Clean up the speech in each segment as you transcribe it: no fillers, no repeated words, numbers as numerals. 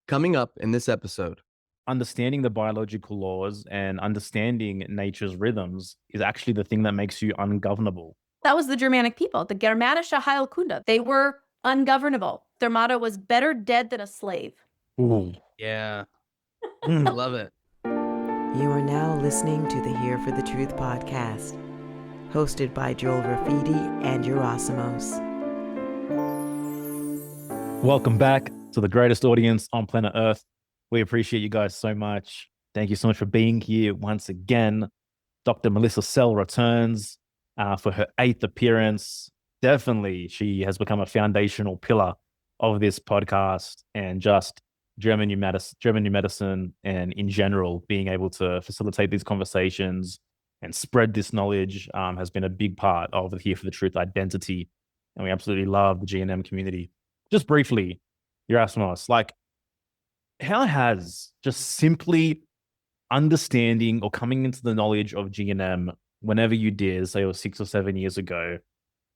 Coming up in this episode. Understanding the biological laws and understanding nature's rhythms is actually the thing that makes you ungovernable. That was the Germanic people, the Germanische Heilkunde. They were ungovernable. Their motto was better dead than a slave. Ooh. Yeah. I love it. You are now listening to the Here for the Truth podcast, hosted by Joel Rafidi and Gerasimos. Welcome back to the greatest audience on planet Earth. We appreciate you guys so much. Thank you so much for being here once again. Dr. Melissa Sell returns for her 8th appearance. Definitely, she has become a foundational pillar of this podcast and just German new medicine, and in general, being able to facilitate these conversations and spread this knowledge has been a big part of the Here for the Truth identity. And we absolutely love the G&M community. Just briefly, Gerasimos, how has just simply understanding or coming into the knowledge of G&M whenever you did, say it was 6 or 7 years ago,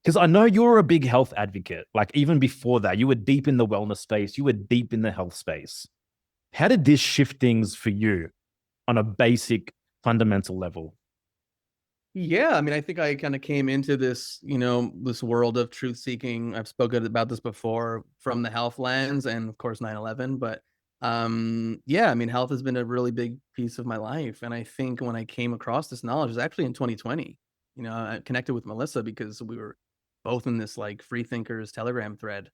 because I know you're a big health advocate. Like even before that, you were deep in the wellness space, you were deep in the health space. How did this shift things for you on a basic fundamental level? Yeah, I mean, I think I kind of came into this, this world of truth seeking. I've spoken about this before from the health lens and of course 9/11, but yeah, I mean, health has been a really big piece of my life. And I think when I came across this knowledge was actually in 2020. I connected with Melissa because we were both in this like free thinkers Telegram thread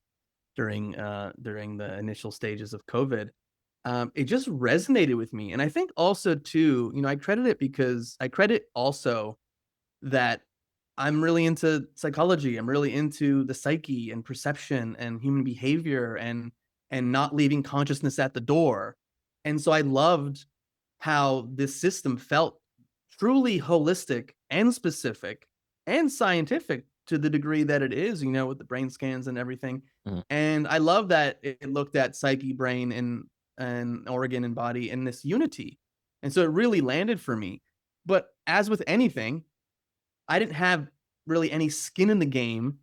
during the initial stages of COVID. It just resonated with me. And I think also too, I credit it because I credit also that I'm really into psychology. I'm really into the psyche and perception and human behavior and not leaving consciousness at the door. And so I loved how this system felt truly holistic and specific and scientific to the degree that it is, with the brain scans and everything. Mhm. And I love that it looked at psyche, brain, and organ and body in this unity. And so it really landed for me. But as with anything, I didn't have really any skin in the game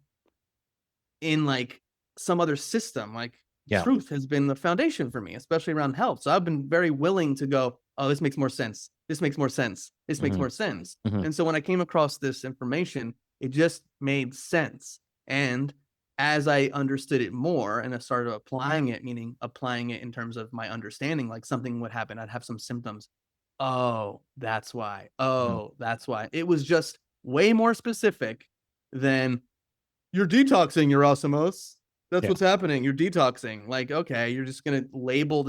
in like some other system. Like Yeah. truth has been the foundation for me, especially around health. So I've been very willing to go, oh, this makes more sense. This makes more sense. This makes more sense. Mhm. And so when I came across this information, it just made sense. And as I understood it more and I started applying it, meaning applying it in terms of my understanding, like something would happen, I'd have some symptoms. Oh, that's why. Oh, that's why. It was just way more specific than you're detoxing, your osmos. That's Yeah. what's happening. You're detoxing. Like, okay, you're just going to label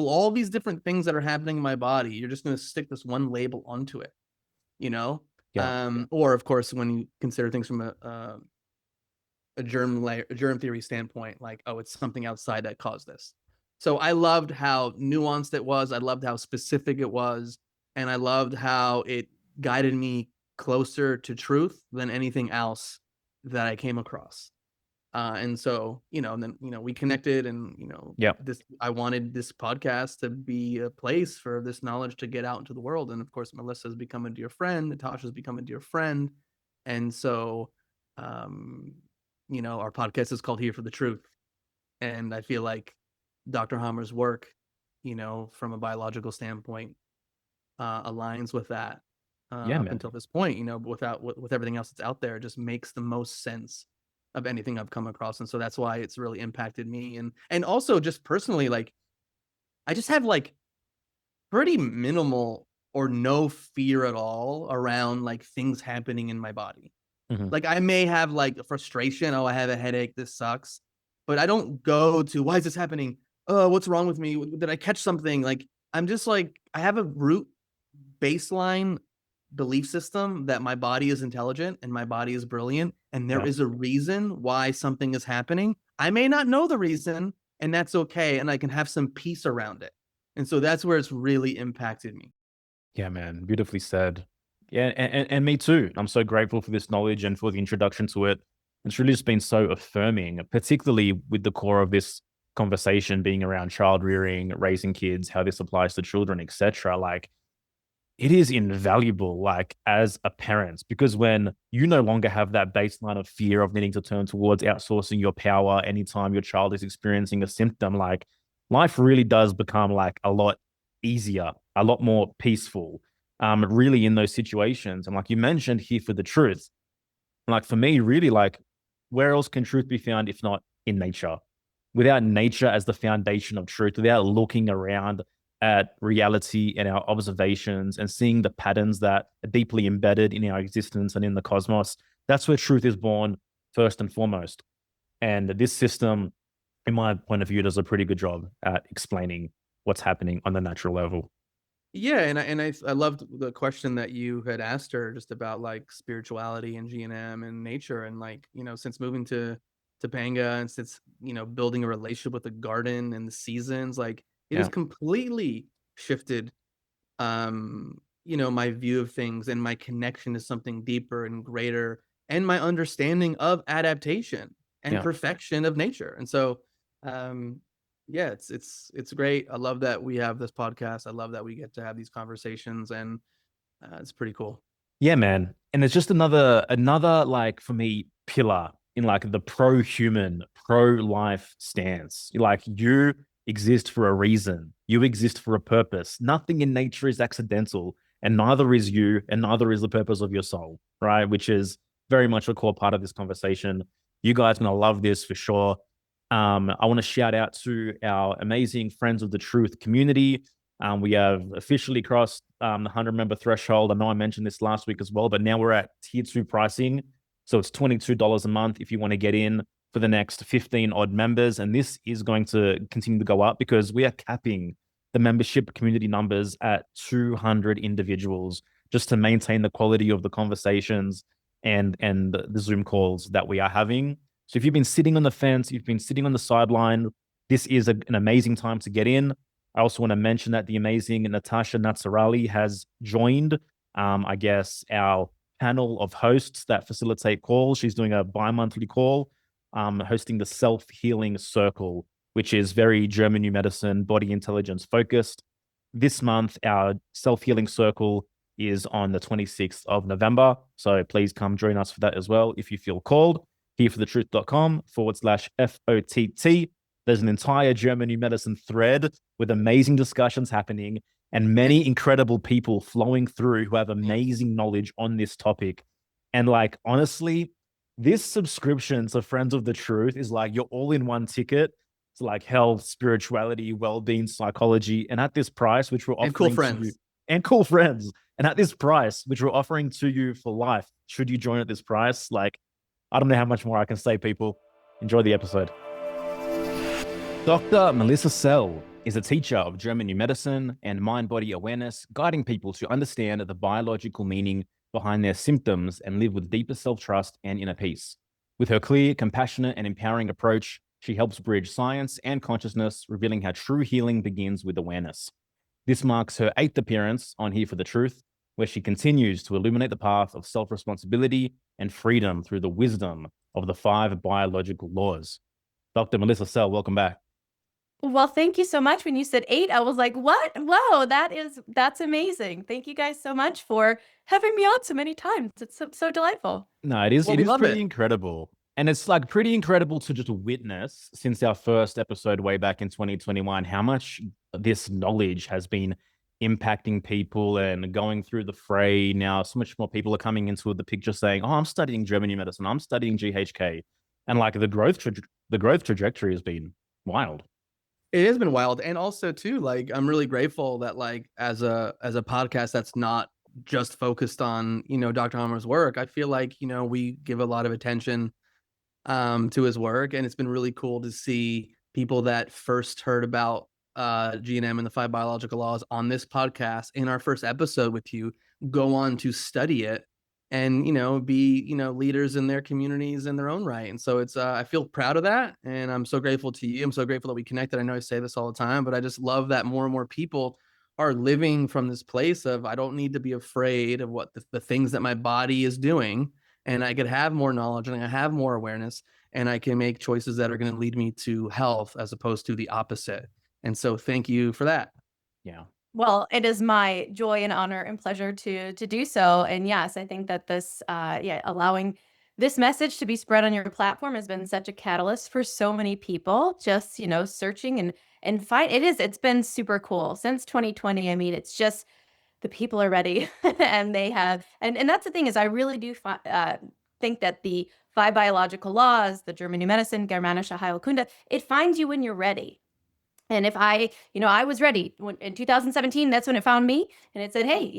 all these different things that are happening in my body. You're just going to stick this one label onto it, you know? Yeah. Or of course, when you consider things from a germ theory standpoint, like, oh, it's something outside that caused this. So I loved how nuanced it was. I loved how specific it was. And I loved how it guided me closer to truth than anything else that I came across. And so, and then, we connected and, Yeah. I wanted this podcast to be a place for this knowledge to get out into the world. And of course, Melissa's become a dear friend. Natasha's become a dear friend. And so, our podcast is called Here for the Truth. And I feel like Dr. Hammer's work, from a biological standpoint, aligns with that. Yeah, Up man. until this point, with everything else that's out there, it just makes the most sense of anything I've come across. And so that's why it's really impacted me. And also just personally, like I just have like pretty minimal or no fear at all around like things happening in my body. Mhm. Like I may have like a frustration. Oh, I have a headache. This sucks. But I don't go to, why is this happening? Oh, what's wrong with me? Did I catch something? Like I'm just like, I have a root baseline belief system that my body is intelligent and my body is brilliant. And there Yeah. is a reason why something is happening. I may not know the reason, and that's okay. And I can have some peace around it. And so that's where it's really impacted me. Yeah, man. Beautifully said. Yeah, and me too. I'm so grateful for this knowledge and for the introduction to it. It's really just been so affirming, particularly with the core of this conversation being around child rearing, raising kids, how this applies to children, etc. Like it is invaluable, like as a parent, because when you no longer have that baseline of fear of needing to turn towards outsourcing your power anytime your child is experiencing a symptom, like life really does become like a lot easier, a lot more peaceful, really in those situations. And like you mentioned here for the truth, like for me, really, like where else can truth be found if not in nature? Without nature as the foundation of truth, without looking around at reality and our observations and seeing the patterns that are deeply embedded in our existence and in the cosmos, that's where truth is born first and foremost. And this system, in my point of view, does a pretty good job at explaining what's happening on the natural level. Yeah, and I loved the question that you had asked her just about like spirituality and G&M and nature, and like, since moving to Topanga, and since, building a relationship with the garden and the seasons, like it has Yeah. completely shifted my view of things and my connection to something deeper and greater, and my understanding of adaptation and Yeah. perfection of nature. And so um yeah, it's great. I love that we have this podcast. I love that we get to have these conversations, and it's pretty cool. Yeah, man. And it's just another like for me pillar in like the pro-human, pro-life stance. Like you exist for a reason. You exist for a purpose. Nothing in nature is accidental, and neither is you, and neither is the purpose of your soul, right? Which is very much a core part of this conversation. You guys are gonna love this for sure. I want to shout out to our amazing Friends of the Truth community. We have officially crossed the 100-member threshold. I know I mentioned this last week as well, but now we're at tier 2 pricing. So it's $22 a month if you want to get in for the next 15 odd members. And this is going to continue to go up because we are capping the membership community numbers at 200 individuals just to maintain the quality of the conversations and the Zoom calls that we are having. So if you've been sitting on the fence, you've been sitting on the sideline, this is an amazing time to get in. I also want to mention that the amazing Natasha Natsarali has joined, I guess, our panel of hosts that facilitate calls. She's doing a bi-monthly call, hosting the Self-Healing Circle, which is very German new medicine, body intelligence focused. This month, our Self-Healing Circle is on the 26th of November. So please come join us for that as well if you feel called. hereforthetruth.com/FOTT. There's an entire German new medicine thread with amazing discussions happening and many incredible people flowing through who have amazing knowledge on this topic. And like, honestly, this subscription to Friends of the Truth is like your all-in-one ticket to like health, spirituality, well-being, psychology. And at this price, which we're offering And cool to friends. you, and cool friends. And at this price, which we're offering to you for life, should you join at this price, like, I don't know how much more I can say, people. Enjoy the episode. Dr. Melissa Sell is a teacher of German new medicine and mind-body awareness, guiding people to understand the biological meaning behind their symptoms and live with deeper self-trust and inner peace. With her clear, compassionate, and empowering approach, she helps bridge science and consciousness, revealing how true healing begins with awareness. This marks her 8th appearance on Here for the Truth, where she continues to illuminate the path of self-responsibility and freedom through the wisdom of the 5 biological laws. Dr. Melissa Sell, welcome back. Well, thank you so much. When you said 8, I was like, what? Whoa, that's amazing. Thank you guys so much for having me on so many times. It's so delightful. No, it is. Well, It we is love pretty it. incredible, and it's like pretty incredible to just witness since our first episode way back in 2021 how much this knowledge has been impacting people and going through the fray. Now, so much more people are coming into the picture saying, "Oh, I'm studying German new medicine. I'm studying GHK," and like the growth trajectory has been wild. It has been wild. And also too, like, I'm really grateful that like as a podcast that's not just focused on, Dr. Hammer's work, I feel like, we give a lot of attention to his work, and it's been really cool to see people that first heard about G&M and the 5 biological laws on this podcast in our first episode with you go on to study it and be leaders in their communities in their own right. And so it's I feel proud of that, and I'm so grateful to you. I'm so grateful that we connected. I know I say this all the time, but I just love that more and more people are living from this place of I don't need to be afraid of what the things that my body is doing, and I could have more knowledge and I have more awareness, and I can make choices that are going to lead me to health as opposed to the opposite. And so thank you for that. Yeah. Well, it is my joy and honor and pleasure to do so. And yes, I think that this, allowing this message to be spread on your platform has been such a catalyst for so many people. Just searching and it's been super cool since 2020. I mean, it's just the people are ready and they have, and that's the thing is I really do think that the 5 biological laws, the German new medicine, Germanische Heilkunde, it finds you when you're ready. And if I was ready in 2017, that's when it found me and it said, hey,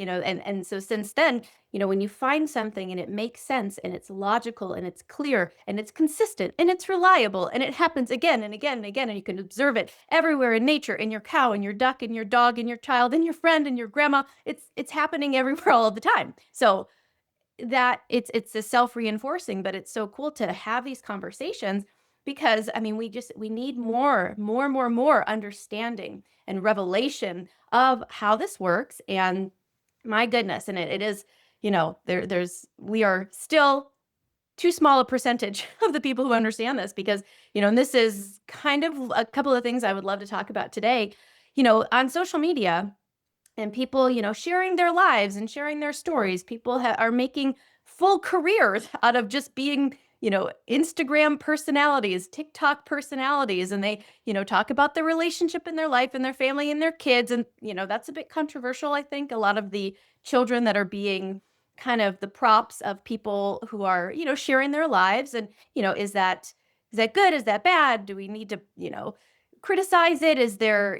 and so since then, when you find something and it makes sense and it's logical and it's clear and it's consistent and it's reliable and it happens again and again and again, and you can observe it everywhere in nature, in your cow, in your duck, in your dog, in your child, in your friend, in your grandma, it's happening everywhere all the time. So that it's a self-reinforcing, but it's so cool to have these conversations because I mean we need more understanding and revelation of how this works. And my goodness, and it is, we are still too small a percentage of the people who understand this because, and this is kind of a couple of things I would love to talk about today, on social media. And people, sharing their lives and sharing their stories. People are making full careers out of just being, Instagram personalities, TikTok personalities. And they, talk about their relationship in their life and their family and their kids. And, that's a bit controversial, I think. A lot of the children that are being kind of the props of people who are, sharing their lives. And, is that good? Is that bad? Do we need to, criticize it? Is there,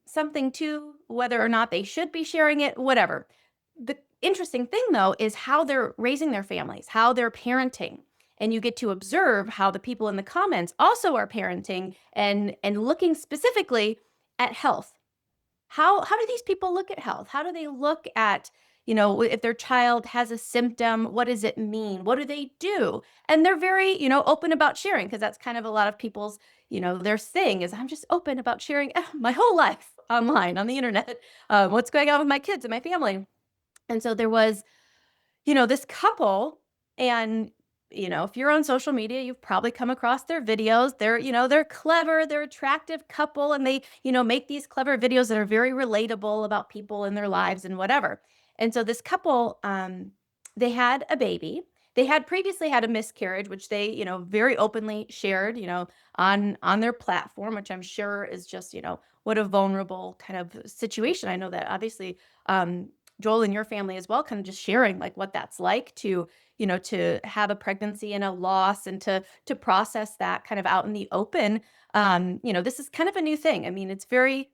something to whether or not they should be sharing it? Whatever. The interesting thing though is how they're raising their families, how they're parenting. And you get to observe how the people in the comments also are parenting and looking specifically at health. How do these people look at health? How do they look at, if their child has a symptom, what does it mean? What do they do? And they're very, open about sharing because that's kind of a lot of people's, their thing is I'm just open about sharing my whole life online on the internet, what's going on with my kids and my family. And so there was, this couple, and if you're on social media, you've probably come across their videos. They're clever, they're attractive couple, and they, make these clever videos that are very relatable about people in their lives and whatever. And so this couple, they had a baby. They had previously had a miscarriage, which they, very openly shared, on their platform, which I'm sure is just, what a vulnerable kind of situation. I know that obviously, Joel and your family as well, kind of just sharing like what that's like to, to have a pregnancy and a loss and to process that kind of out in the open. This is kind of a new thing. I mean, it's very,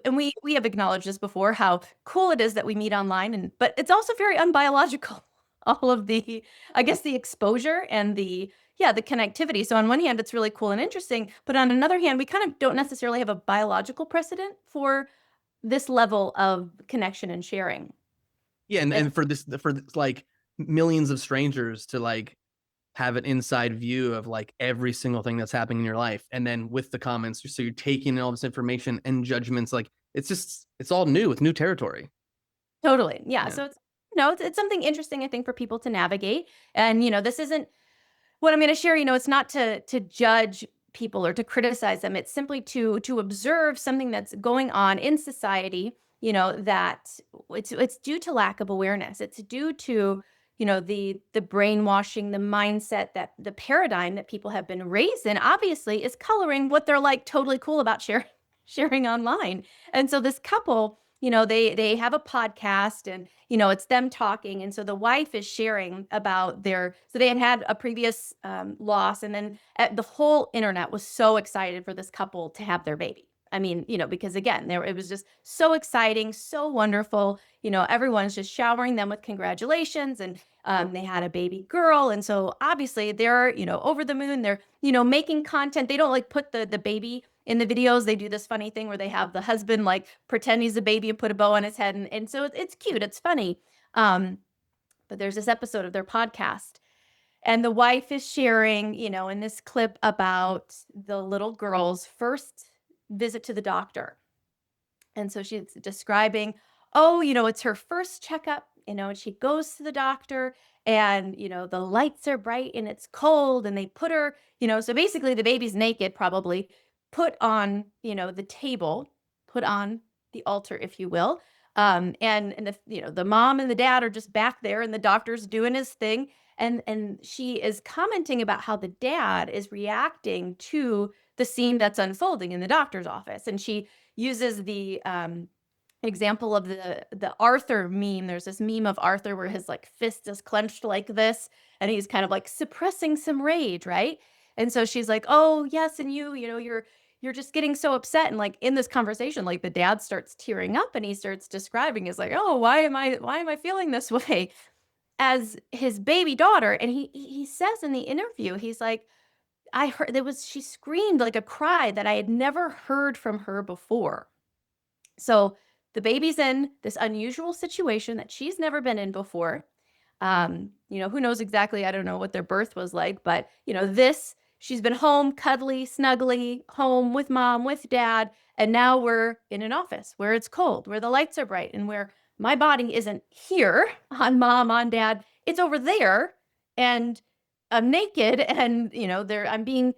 and we have acknowledged this before, how cool it is that we meet online, but it's also very unbiological. All of the, I guess, the exposure and the connectivity. So on one hand, it's really cool and interesting, but on another hand, we kind of don't necessarily have a biological precedent for this level of connection and sharing. Yeah, and for this like millions of strangers to like have an inside view of like every single thing that's happening in your life, and then with the comments, so you're taking all this information and judgments, like it's all new, it's new territory. Totally, yeah. So it's something interesting, I think, for people to navigate. And this isn't what I'm going to share. It's not to judge people or to criticize them. It's simply to observe something that's going on in society, that it's due to lack of awareness. It's due to, the brainwashing, the mindset, that the paradigm that people have been raised in obviously is coloring what they're like totally cool about sharing online. And so this couple, they have a podcast and, it's them talking. And so the wife is sharing about so they had a previous loss. And then the whole internet was so excited for this couple to have their baby. I mean, because again, it was just so exciting, so wonderful. Everyone's just showering them with congratulations, and they had a baby girl. And so obviously they're, over the moon. They're, making content. They don't like put the baby in the videos. They do this funny thing where they have the husband like pretend he's a baby and put a bow on his head. And so it's cute. It's funny. But there's this episode of their podcast, and the wife is sharing, in this clip about the little girl's first visit to the doctor. And so she's describing, oh, it's her first checkup, and she goes to the doctor, and, the lights are bright and it's cold, and they put her, so basically the baby's naked, probably put on, the table, put on the altar, if you will, And the mom and the dad are just back there, and the doctor's doing his thing. And she is commenting about how the dad is reacting to the scene that's unfolding in the doctor's office. And she uses the example of the Arthur meme. There's this meme of Arthur where his like fist is clenched like this, and he's kind of like suppressing some rage, right? And so she's like, "Oh yes, and you're just getting so upset." And like in this conversation, like the dad starts tearing up, and he starts describing, he's like, "Oh, why am I feeling this way?" As his baby daughter. And he says in the interview, he's like, "I heard she screamed like a cry that I had never heard from her before." So the baby's in this unusual situation that she's never been in before. Who knows exactly, I don't know what their birth was like, but she's been home, cuddly, snuggly, home with mom, with dad, and now we're in an office where it's cold, where the lights are bright, and where my body isn't here on mom, on dad, it's over there, and I'm naked, and I'm being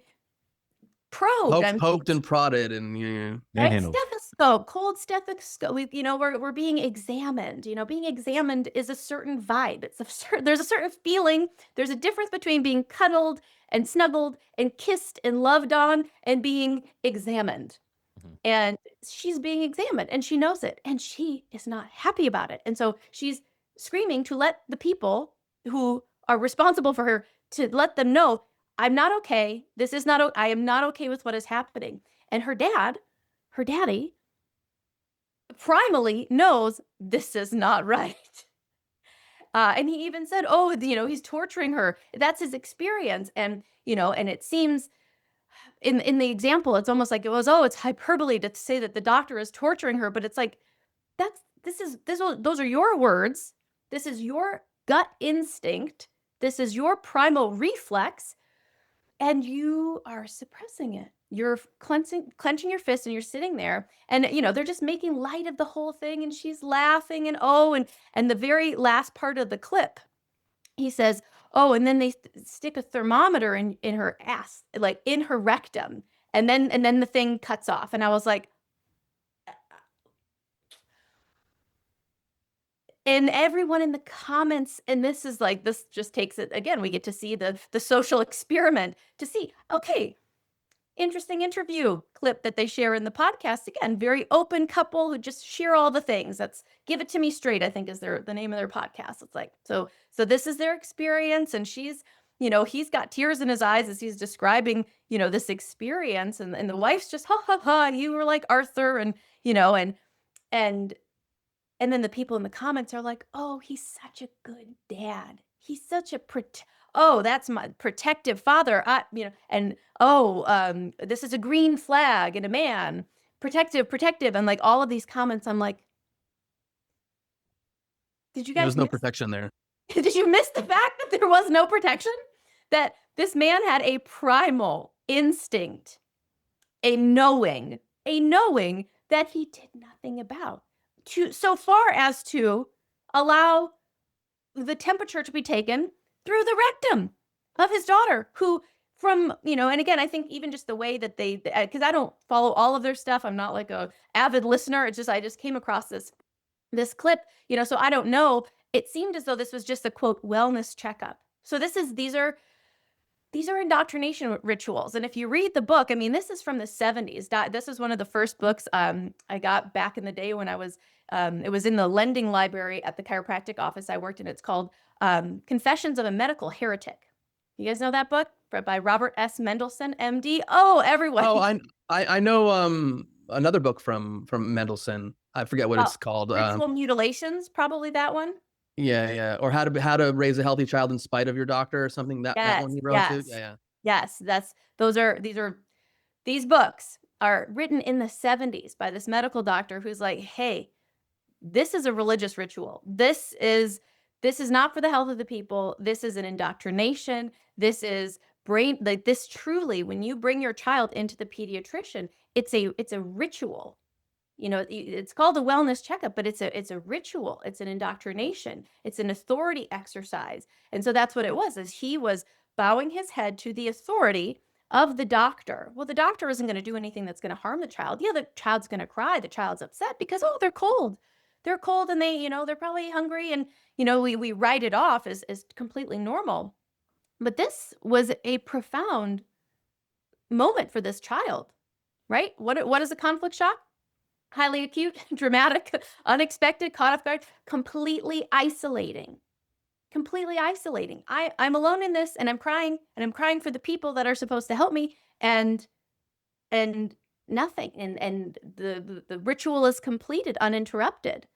probed. Poked and prodded, and Right? Manhandled. Stethoscope, cold stethoscope. We're being examined. Being examined is a certain vibe. There's a certain feeling. There's a difference between being cuddled and snuggled and kissed and loved on and being examined. Mhm. And she's being examined, and she knows it, and she is not happy about it. And so she's screaming to let the people who are responsible for her, to let them know, I'm not okay. I am not okay with what is happening. And her daddy, primally knows this is not right. And he even said, "Oh, he's torturing her." That's his experience. And it seems in the example, it's almost like it's hyperbole to say that the doctor is torturing her, but it's like, those are your words. This is your gut instinct. This is your primal reflex, and you are suppressing it. You're clenching your fist, and you're sitting there, and they're just making light of the whole thing, and she's laughing, and the very last part of the clip, he says, "Oh, and then they stick a thermometer in her ass, like in her rectum, and then the thing cuts off." And I was like, and everyone in the comments, and this just takes it again, we get to see the social experiment to see, okay, interesting interview clip that they share in the podcast. Again, very open couple who just share all the things. That's Give It To Me Straight, I think, is the name of their podcast. It's like, so this is their experience, and she's, he's got tears in his eyes as he's describing, this experience, and the wife's just, ha ha ha, you were like Arthur, and and then the people in the comments are like, "Oh, he's such a good dad. He's such a oh, that's my protective father." And this is a green flag and a man, protective, and like all of these comments. I'm like, did you guys There's no miss? protection there. Did you miss the fact that there was no protection? That this man had a primal instinct, a knowing that he did nothing about, so far as to allow the temperature to be taken through the rectum of his daughter, who and again, I think even just the way that they, because I don't follow all of their stuff, I'm not like a avid listener. It's just, I just came across this clip, so I don't know. It seemed as though this was just a quote wellness checkup. So these are indoctrination rituals. And if you read the book, I mean, this is from the 70s. This is one of the first books I got back in the day when I was, it was in the lending library at the chiropractic office I worked in. It's called Confessions of a Medical Heretic. You guys know that book by Robert S. Mendelsohn, MD? Oh, everyone. Oh, I know another book from Mendelsohn. I forget what it's called. Ritual Mutilations, probably that one. Yeah. Or how to raise a healthy child in spite of your doctor or something. That one he wrote too. Yeah. Yes, these books are written in the 70s by this medical doctor who's like, "Hey, this is a religious ritual. This is not for the health of the people. This is an indoctrination. This is this truly, when you bring your child into the pediatrician, it's a ritual. It's called a wellness checkup, but it's a ritual. It's an indoctrination. It's an authority exercise." And so that's what it was, is he was bowing his head to the authority of the doctor. Well, the doctor isn't going to do anything that's going to harm the child. Yeah, the child's going to cry. The child's upset because, oh, they're cold. they're cold and they're probably hungry. And, we write it off as completely normal. But this was a profound moment for this child, right? What is a conflict shock? Highly acute, dramatic, unexpected, caught off guard, completely isolating. I'm alone in this, and I'm crying for the people that are supposed to help me, and nothing. And the ritual is completed uninterrupted,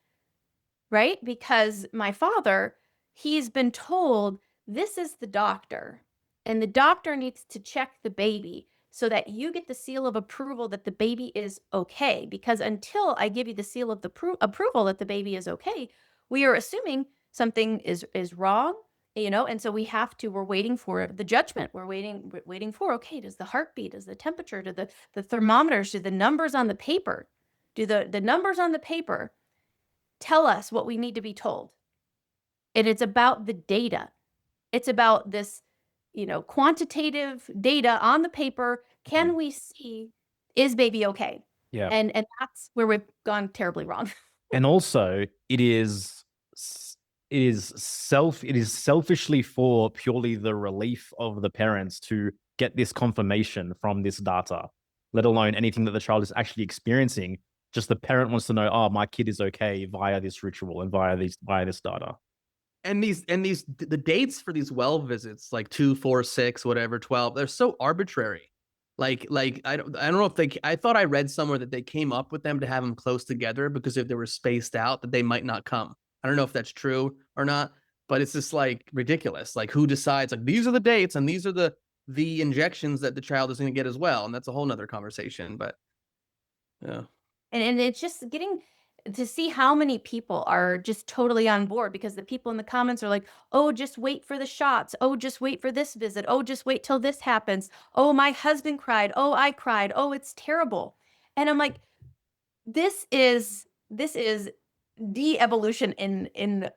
right? Because my father, he's been told this is the doctor, and the doctor needs to check the baby so that you get the seal of approval that the baby is okay. Because until I give you the seal of the approval that the baby is okay, we are assuming something is wrong, and so we're waiting for the judgment. We're waiting for, okay, does the heartbeat, does the temperature, do the thermometers, do the numbers on the paper, do the numbers on the paper tell us what we need to be told? And it's about the data. It's about this, quantitative data on the paper. Can we see, is baby okay? Yeah. And that's where we've gone terribly wrong. And also, it is selfishly for purely the relief of the parents to get this confirmation from this data, let alone anything that the child is actually experiencing. Just the parent wants to know, oh, my kid is okay via this ritual and via this data. And the dates for these well visits, like 2, 4, 6, whatever, 12, they're so arbitrary. Like I don't know if I thought I read somewhere that they came up with them to have them close together because if they were spaced out that they might not come. I don't know if that's true or not, but it's just like ridiculous. Like who decides like these are the dates and these are the injections that the child is going to get as well, and that's a whole nother conversation. But yeah. And it's just getting to see how many people are just totally on board, because the people in the comments are like, oh, just wait for the shots. Oh, just wait for this visit. Oh, just wait till this happens. Oh, my husband cried. Oh, I cried. Oh, it's terrible. And I'm like, this is de-evolution in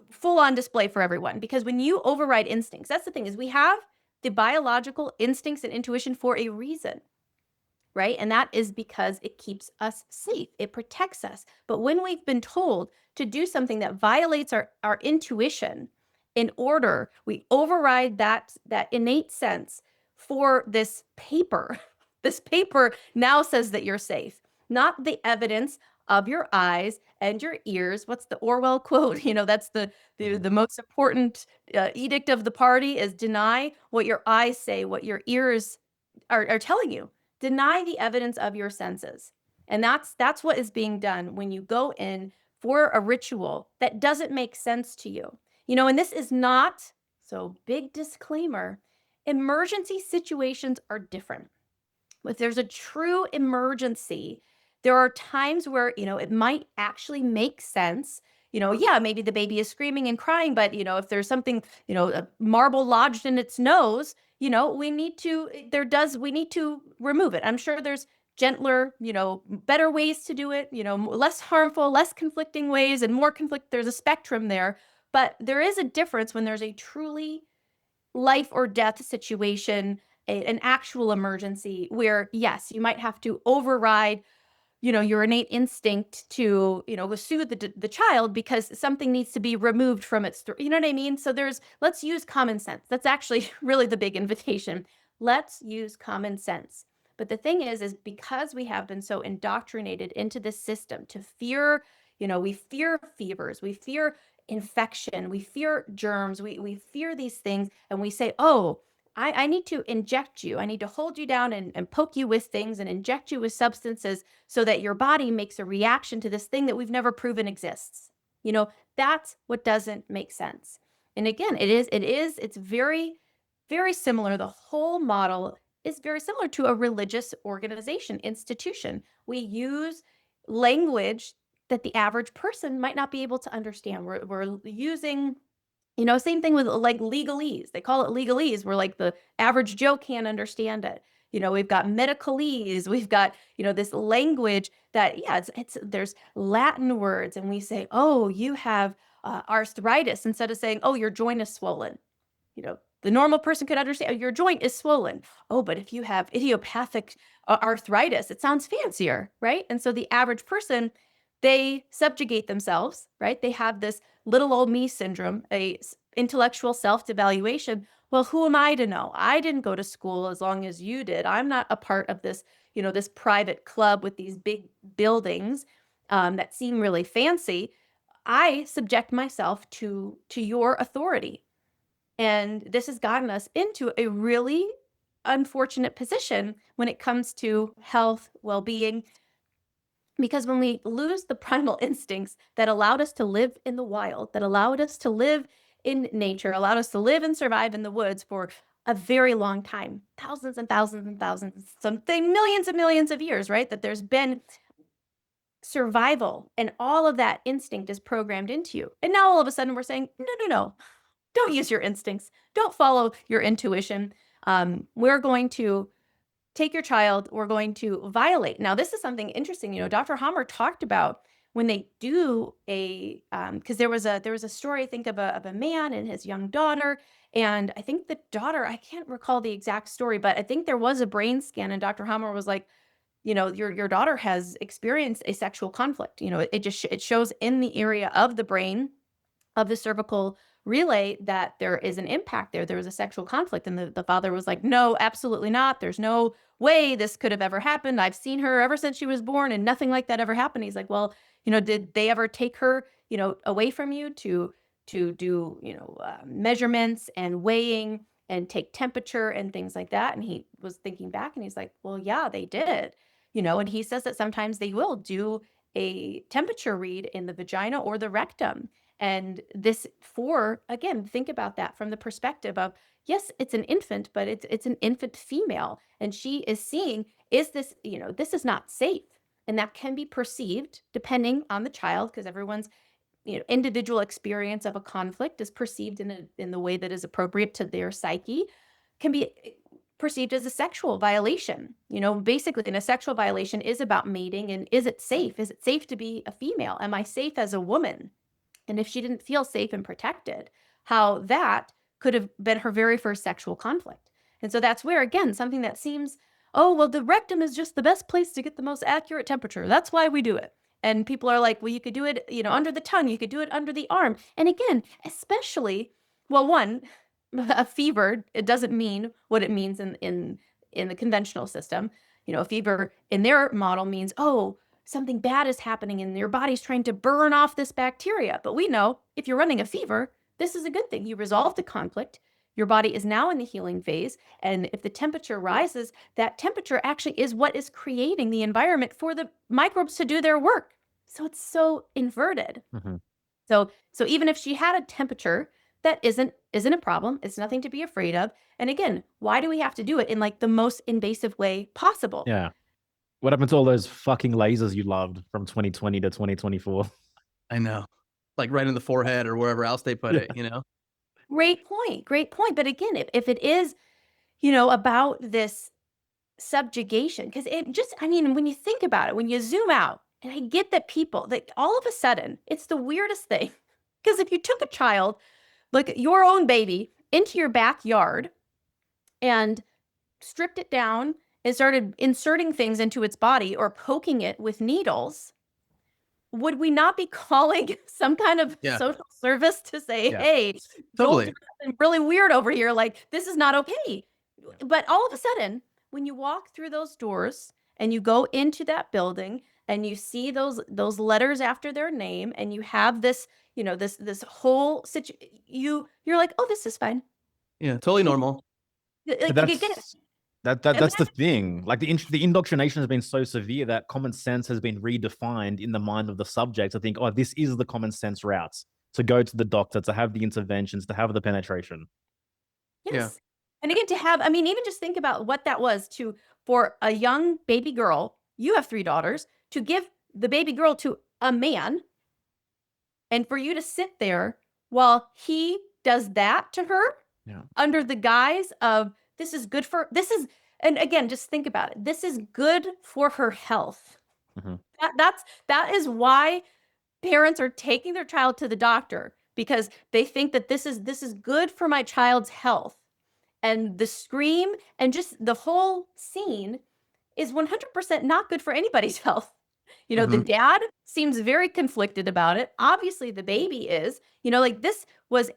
full on display for everyone. Because when you override instincts, that's the thing, is we have the biological instincts and intuition for a reason. Right? And that is because it keeps us safe. It protects us. But when we've been told to do something that violates our intuition, we override that innate sense for this paper. This paper now says that you're safe, not the evidence of your eyes and your ears. What's the Orwell quote? That's the most important edict of the party, is deny what your eyes say, what your ears are telling you. Deny the evidence of your senses. And that's what is being done when you go in for a ritual that doesn't make sense to you. And this is not, so big disclaimer, emergency situations are different. If there's a true emergency, there are times where, it might actually make sense. Yeah, maybe the baby is screaming and crying, but, if there's something, a marble lodged in its nose, we need to remove it. I'm sure there's gentler, better ways to do it, less harmful, less conflicting ways, and more there's a spectrum there. But there is a difference when there's a truly life or death situation, an actual emergency where, yes, you might have to override your innate instinct to, soothe the child because something needs to be removed from its, you know what I mean? So let's use common sense. That's actually really the big invitation. Let's use common sense. But the thing is because we have been so indoctrinated into this system to fear, we fear fevers, we fear infection, we fear germs, we fear these things, and we say, oh, I need to inject you. I need to hold you down and poke you with things and inject you with substances so that your body makes a reaction to this thing that we've never proven exists. That's what doesn't make sense. And again, it's very, very similar. The whole model is very similar to a religious organization, institution. We use language that the average person might not be able to understand. We're using, same thing with like legalese. They call it legalese, where like the average Joe can't understand it. We've got medicalese. We've got, this language that, yeah, there's Latin words, and we say, oh, you have arthritis, instead of saying, oh, your joint is swollen. The normal person could understand, oh, your joint is swollen. Oh, but if you have idiopathic arthritis, it sounds fancier, right? And so the average person they subjugate themselves, right? They have this little old me syndrome, intellectual self-devaluation. Well, who am I to know? I didn't go to school as long as you did. I'm not a part of this, this private club with these big buildings that seem really fancy. I subject myself to your authority. And this has gotten us into a really unfortunate position when it comes to health, well-being, because when we lose the primal instincts that allowed us to live in the wild, that allowed us to live in nature, allowed us to live and survive in the woods for a very long time, thousands and thousands and thousands, something millions and millions of years, right? That there's been survival and all of that instinct is programmed into you. And now all of a sudden we're saying, no, don't use your instincts. Don't follow your intuition. We're going to take your child, we're going to violate. Now, this is something interesting. Dr. Hammer talked about when they do because there was a story, I think, of a man and his young daughter. And I think the daughter, I can't recall the exact story, but I think there was a brain scan and Dr. Hammer was like, your daughter has experienced a sexual conflict. It shows in the area of the brain of the cervical relay that there is an impact there. There was a sexual conflict. And the father was like, no, absolutely not. There's no way this could have ever happened. I've seen her ever since she was born and nothing like that ever happened. He's like, well, did they ever take her, away from you to do, measurements and weighing and take temperature and things like that? And he was thinking back and he's like, well, yeah, they did, and he says that sometimes they will do a temperature read in the vagina or the rectum. And this again, think about that from the perspective of, yes, it's an infant, but it's an infant female. And she is seeing, is this, this is not safe. And that can be perceived depending on the child, because everyone's, individual experience of a conflict is perceived in the way that is appropriate to their psyche, can be perceived as a sexual violation. Basically, a sexual violation is about mating. And is it safe? Is it safe to be a female? Am I safe as a woman? And if she didn't feel safe and protected, how that could have been her very first sexual conflict. And so that's where, again, something that seems, oh, well, the rectum is just the best place to get the most accurate temperature. That's why we do it. And people are like, well, you could do it, under the tongue. You could do it under the arm. And again, especially, well, one, a fever, it doesn't mean what it means in the conventional system. A fever in their model means, oh, something bad is happening and your body's trying to burn off this bacteria. But we know if you're running a fever, this is a good thing. You resolve the conflict. Your body is now in the healing phase. And if the temperature rises, that temperature actually is what is creating the environment for the microbes to do their work. So it's so inverted. Mm-hmm. So even if she had a temperature, that isn't a problem. It's nothing to be afraid of. And again, why do we have to do it in like the most invasive way possible? Yeah. What happened to all those fucking lasers you loved from 2020 to 2024? I know. Like right in the forehead or wherever else they put it, Great point. But again, if it is, about this subjugation, because when you think about it, when you zoom out, and I get that people, that all of a sudden, it's the weirdest thing. Because if you took a child, like your own baby, into your backyard and stripped it down and started inserting things into its body or poking it with needles, would we not be calling some kind of social service to say, hey, totally, Joel's doing something really weird over here, like this is not okay? But all of a sudden, when you walk through those doors and you go into that building and you see those letters after their name and you have this, this whole situation, you're like, oh, this is fine. Yeah, totally normal. Like, That's the thing. Like the indoctrination has been so severe that common sense has been redefined in the mind of the subject to think, oh, this is the common sense route to go to the doctor, to have the interventions, to have the penetration. Yes. Yeah. And again, to have, even just think about what that was for a young baby girl, you have 3 daughters, to give the baby girl to a man and for you to sit there while he does that to her under the guise of, and again, just think about it. This is good for her health. Mm-hmm. That is why parents are taking their child to the doctor, because they think that this is good for my child's health. And the scream and just the whole scene is 100% not good for anybody's health. The dad seems very conflicted about it. Obviously the baby is, like this was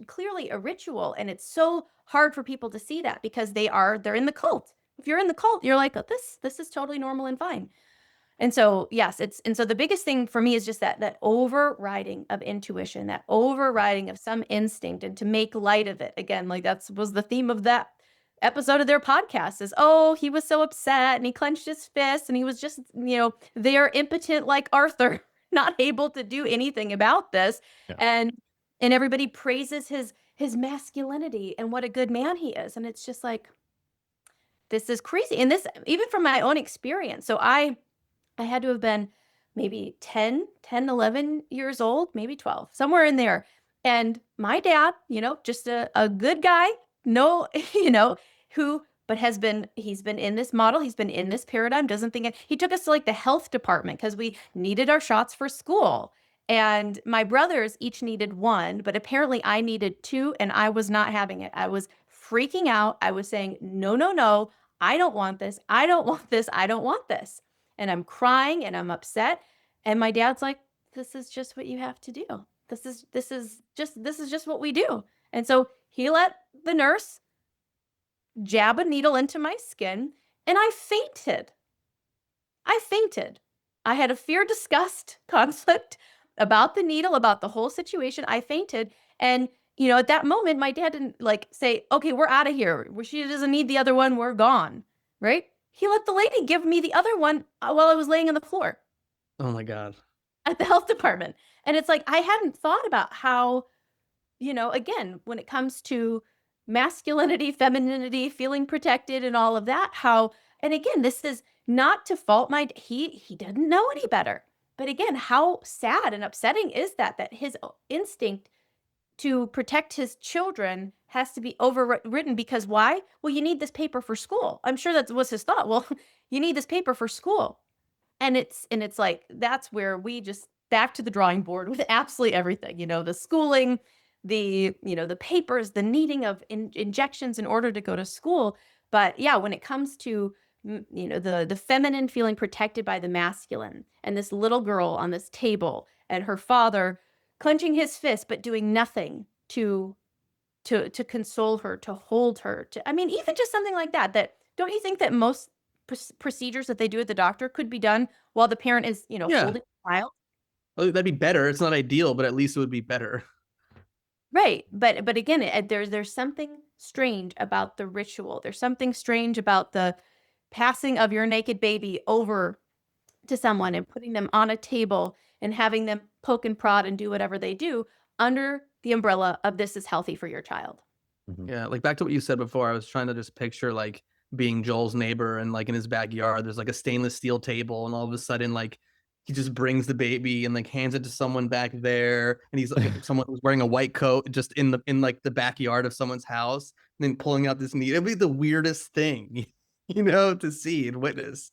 clearly a ritual, and it's so hard for people to see that because they're in the cult. If you're in the cult, you're like, oh, this is totally normal and fine. And so, yes, so the biggest thing for me is just that overriding of intuition, that overriding of some instinct, and to make light of it. Again, like was the theme of that episode of their podcast is, oh, he was so upset and he clenched his fist and he was just, they're impotent like Arthur, not able to do anything about this. Yeah. And everybody praises his masculinity and what a good man he is. And it's just like, this is crazy. And this, even from my own experience. So I had to have been maybe 10, 11 years old, maybe 12, somewhere in there. And my dad, just a good guy, no, but he's been in this model, he's been in this paradigm, doesn't think he took us to like the health department because we needed our shots for school. And my brothers each needed one, but apparently I needed two, and I was not having it. I was freaking out. I was saying, no, no, no, I don't want this. I don't want this. I don't want this. And I'm crying and I'm upset. And my dad's like, this is just what you have to do. This is just what we do. And so he let the nurse jab a needle into my skin, and I fainted. I had a fear, disgust conflict about the needle, about the whole situation. I fainted. And, at that moment, my dad didn't like say, okay, we're out of here. She doesn't need the other one. We're gone. Right? He let the lady give me the other one while I was laying on the floor. Oh my God. At the health department. And it's like, I hadn't thought about how, again, when it comes to masculinity, femininity, feeling protected and all of that, and again, this is not to fault he didn't know any better. But again, how sad and upsetting is that his instinct to protect his children has to be overridden because why? Well, you need this paper for school. I'm sure that was his thought. Well, you need this paper for school. And it's like, that's where we just back to the drawing board with absolutely everything, the schooling, the papers, the needing of injections in order to go to school. But yeah, when it comes to, the feminine feeling protected by the masculine, and this little girl on this table and her father clenching his fist, but doing nothing to console her, to hold her, even just something like that, don't you think that most procedures that they do at the doctor could be done while the parent is, Yeah. holding the child? Well, that'd be better. It's not ideal, but at least it would be better. Right. But again, there's something strange about the ritual. There's something strange about the passing of your naked baby over to someone and putting them on a table and having them poke and prod and do whatever they do under the umbrella of this is healthy for your child. Yeah, like back to what you said before, I was trying to just picture like being Joel's neighbor, and like in his backyard, there's like a stainless steel table, and all of a sudden, like he just brings the baby and like hands it to someone back there, and he's like someone who's wearing a white coat just in like the backyard of someone's house, and then pulling out this needle. It'd be the weirdest thing, to see and witness.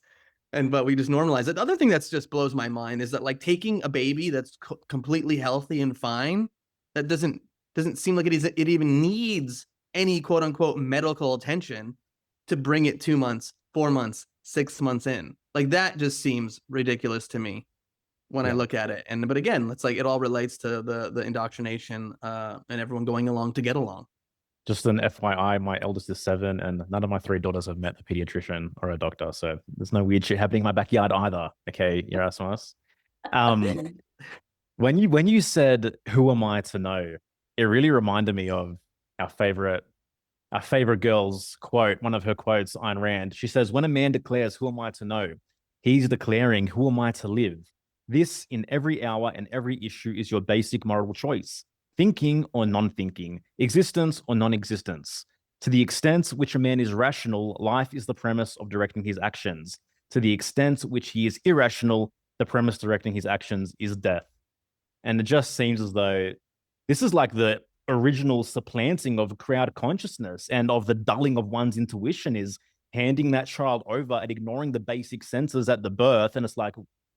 But we just normalize it. The other thing that's just blows my mind is that like taking a baby that's completely healthy and fine, that doesn't seem like it even needs any quote unquote medical attention to bring it 2 months, 4 months, 6 months in. Like that just seems ridiculous to me when I look at it. But again, it's like it all relates to the indoctrination and everyone going along to get along. Just an FYI, my eldest is 7, and none of my 3 daughters have met a pediatrician or a doctor, so there's no weird shit happening in my backyard either. Okay, Erasmus. When you said, "Who am I to know?" it really reminded me of our favorite girl's quote. One of her quotes, Ayn Rand. She says, "When a man declares, 'Who am I to know?' he's declaring, 'Who am I to live?' This, in every hour and every issue, is your basic moral choice. Thinking or non-thinking, existence or non-existence. To the extent which a man is rational, life is the premise of directing his actions. To the extent which he is irrational, the premise directing his actions is death." And it just seems as though this is like the original supplanting of crowd consciousness and of the dulling of one's intuition, is handing that child over and ignoring the basic senses at the birth. And it's like,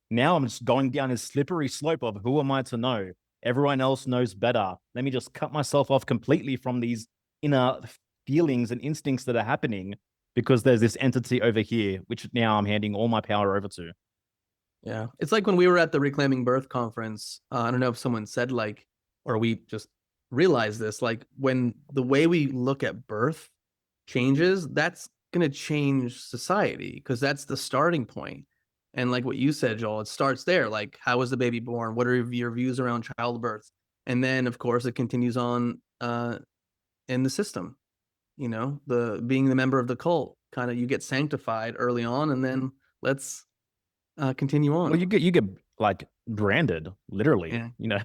now I'm just going down this slippery slope of who am I to know? Everyone else knows better. Let me just cut myself off completely from these inner feelings and instincts that are happening because there's this entity over here, which now I'm handing all my power over to. Yeah. It's like when we were at the Reclaiming Birth conference, I don't know if someone said like, or we just realized this, like when the way we look at birth changes, that's going to change society because that's the starting point. And like what you said, Joel, it starts there. Like, how was the baby born? What are your views around childbirth? And then, of course, it continues on in the system. You know, the being the member of the cult, kind of you get sanctified early on, and then let's continue on. Well, you get like branded, literally. Yeah. You know.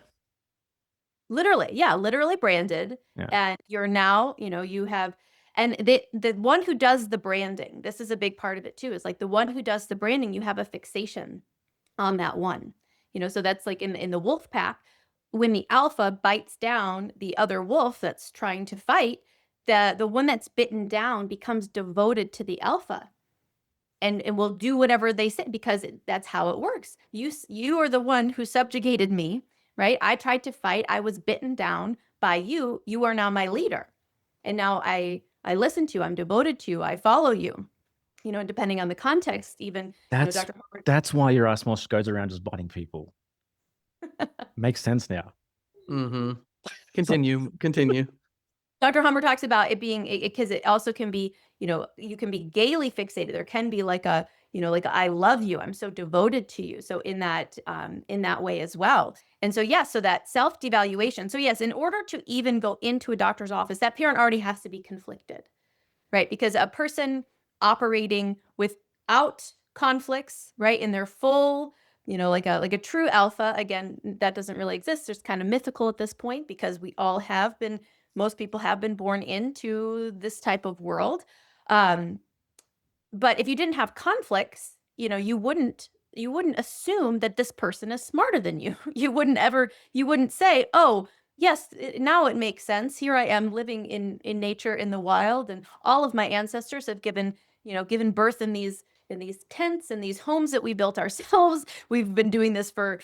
Literally, yeah, literally branded. Yeah. And you're now, you have, and the one who does the branding, this is a big part of it too, is like the one who does the branding, you have a fixation on that one. So that's like in the wolf pack, when the alpha bites down the other wolf that's trying to fight, the one that's bitten down becomes devoted to the alpha. And will do whatever they say because that's how it works. You are the one who subjugated me, right? I tried to fight. I was bitten down by you. You are now my leader. And now I listen to you. I'm devoted to you. I follow you. And depending on the context, even, Dr. Howard. That's why Erasmus goes around just biting people. Makes sense now. Mm-hmm. Continue. Dr. Hummer talks about it being, because it also can be, you can be gaily fixated. There can be like a, I love you. I'm so devoted to you. So in that way as well. And so, yes, so that self-devaluation. So yes, in order to even go into a doctor's office, that parent already has to be conflicted, right? Because a person operating without conflicts, right, in their full, like a true alpha, again, that doesn't really exist. It's kind of mythical at this point because most people have been born into this type of world. But if you didn't have conflicts, you wouldn't assume that this person is smarter than you. You wouldn't say, oh, yes, now it makes sense. Here I am living in nature, in the wild, and all of my ancestors have given birth in these tents and these homes that we built ourselves. We've been doing this for,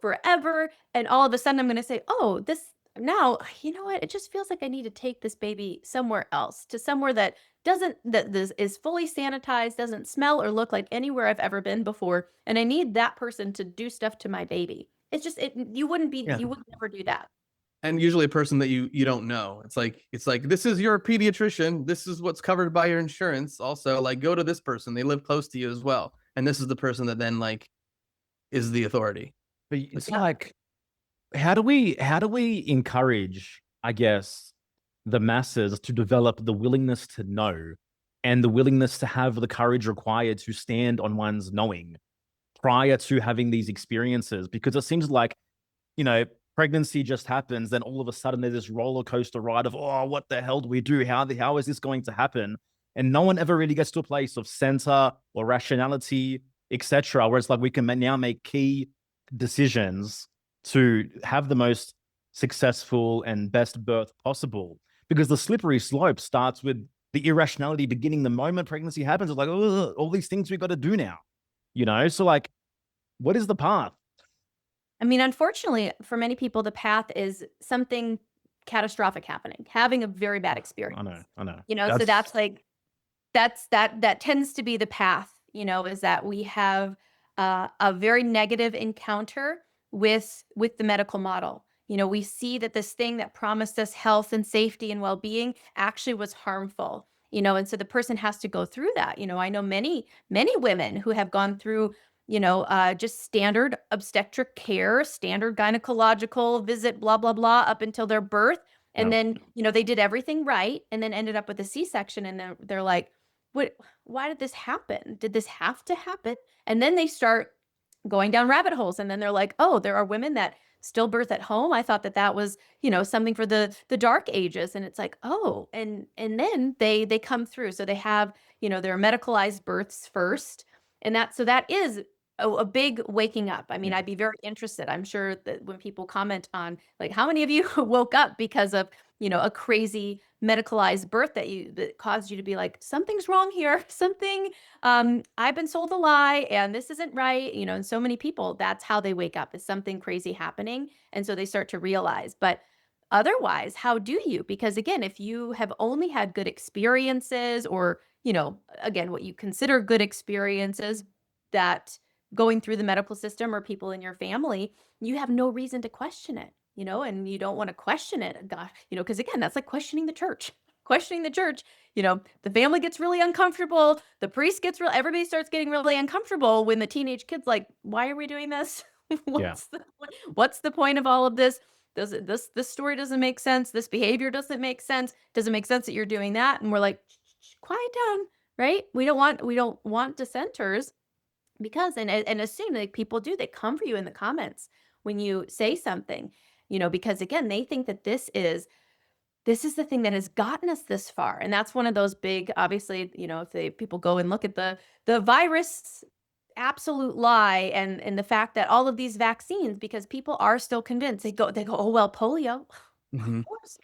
forever. And all of a sudden I'm going to say, oh, now, you know what? It just feels like I need to take this baby somewhere else, to somewhere that this is fully sanitized, doesn't smell or look like anywhere I've ever been before. And I need that person to do stuff to my baby. It's just, you wouldn't never do that. And usually a person that you don't know. It's like this is your pediatrician. This is what's covered by your insurance. Also, like, go to this person. They live close to you as well. And this is the person that then like is the authority. But it's like, how do we encourage, I guess, the masses to develop the willingness to know and the willingness to have the courage required to stand on one's knowing prior to having these experiences? Because it seems like, pregnancy just happens, then all of a sudden there's this roller coaster ride of, oh, what the hell do we do? How is this going to happen? And no one ever really gets to a place of center or rationality, etc., where it's like we can now make key decisions to have the most successful and best birth possible. Because the slippery slope starts with the irrationality beginning the moment pregnancy happens. It's like, oh, all these things we've got to do now, So like, what is the path? I mean, unfortunately, for many people, the path is something catastrophic happening, having a very bad experience. I know. So that's like, that tends to be the path, is that we have a very negative encounter with the medical model. We see that this thing that promised us health and safety and well-being actually was harmful, and so the person has to go through that. I know many women who have gone through just standard obstetric care, standard gynecological visit, blah, blah, blah, up until their birth. And then, they did everything right and then ended up with a C-section. And they're like, why did this happen? Did this have to happen? And then they start going down rabbit holes. And then they're like, oh, there are women that still birth at home. I thought that was, something for the dark ages. And it's like, oh, and then they come through. So they have, their medicalized births first. And that is a big waking up. I mean, I'd be very interested. I'm sure that when people comment on like how many of you woke up because of, a crazy medicalized birth that caused you to be like, something's wrong here. I've been sold a lie and this isn't right. And so many people, that's how they wake up, is something crazy happening. And so they start to realize, but otherwise, how do you? Because again, if you have only had good experiences or, again, what you consider good experiences that going through the medical system or people in your family, you have no reason to question it, and you don't want to question it. Gosh, because again, that's like questioning the church. Questioning the church, the family gets really uncomfortable. The priest gets everybody starts getting really uncomfortable when the teenage kid's like, why are we doing this? Yeah. What's the point of all of this? This story doesn't make sense. This behavior doesn't make sense. Doesn't make sense that you're doing that. And we're like, quiet down, right? We don't want dissenters because and as soon like people do, they come for you in the comments when you say something, because again, they think that this is the thing that has gotten us this far. And that's one of those big, obviously, if people go and look at the virus absolute lie and the fact that all of these vaccines, because people are still convinced, they go, oh, well, polio, Mhm. of course,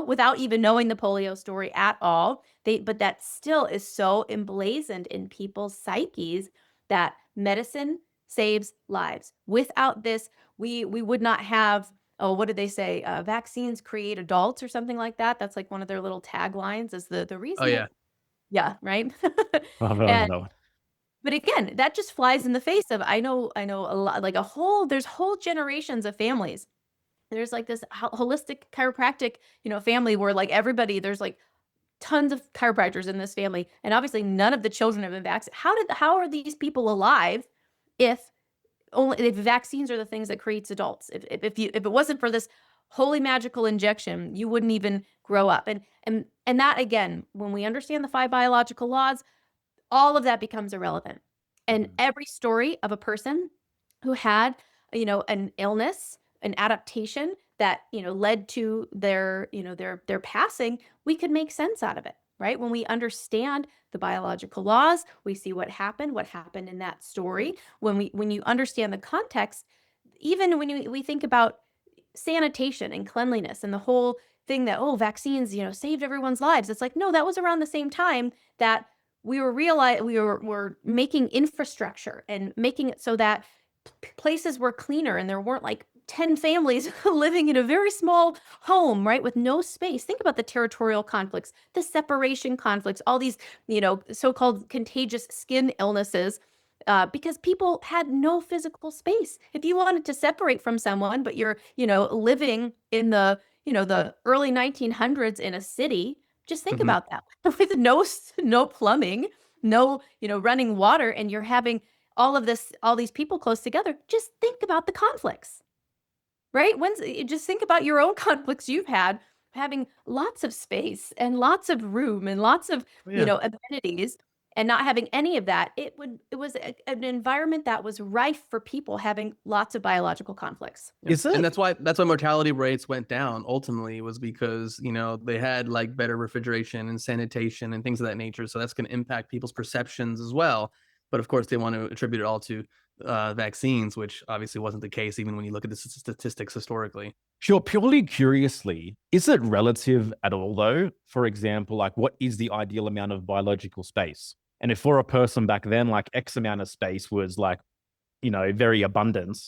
without even knowing the polio story at all. But that still is so emblazoned in people's psyches that medicine saves lives. Without this, we would not have, oh, what did they say? Vaccines create adults or something like that. That's like one of their little taglines is the Oh reason. yeah. Yeah, right. I don't And know. but again, that just flies in the face of I know a lot, like there's whole generations of families. There's like this holistic chiropractic, family where like everybody, there's like tons of chiropractors in this family, and obviously none of the children have been vaccinated. How are these people alive if if vaccines are the things that creates adults? If it wasn't for this holy magical injection, you wouldn't even grow up. And that again, when we understand the 5 biological laws, all of that becomes irrelevant. And every story of a person who had, an illness, an adaptation that, led to their, their passing, we could make sense out of it, right? When we understand the biological laws, we see what happened in that story. When you understand the context, even when we think about sanitation and cleanliness and the whole thing that, oh, vaccines, saved everyone's lives. It's like, no, that was around the same time that we were making infrastructure and making it so that places were cleaner and there weren't like 10 families living in a very small home, right, with no space. Think about the territorial conflicts, the separation conflicts, all these, so-called contagious skin illnesses, because people had no physical space. If you wanted to separate from someone, but you're, living in the early 1900s in a city, just think Mhm. about that with no plumbing, no, running water, and you're having all these people close together. Just think about the conflicts, right? Just think about your own conflicts you've had, having lots of space and lots of room and lots of, Yeah. amenities, and not having any of that. It was an environment that was rife for people having lots of biological conflicts. Yeah. Is And it? that's why mortality rates went down ultimately, was because, they had like better refrigeration and sanitation and things of that nature. So that's going to impact people's perceptions as well. But of course, they want to attribute it all to vaccines, which obviously wasn't the case, even when you look at the statistics historically. Sure, purely curiously, is it relative at all though? For example, like what is the ideal amount of biological space? And if for a person back then, like X amount of space was like, very abundant,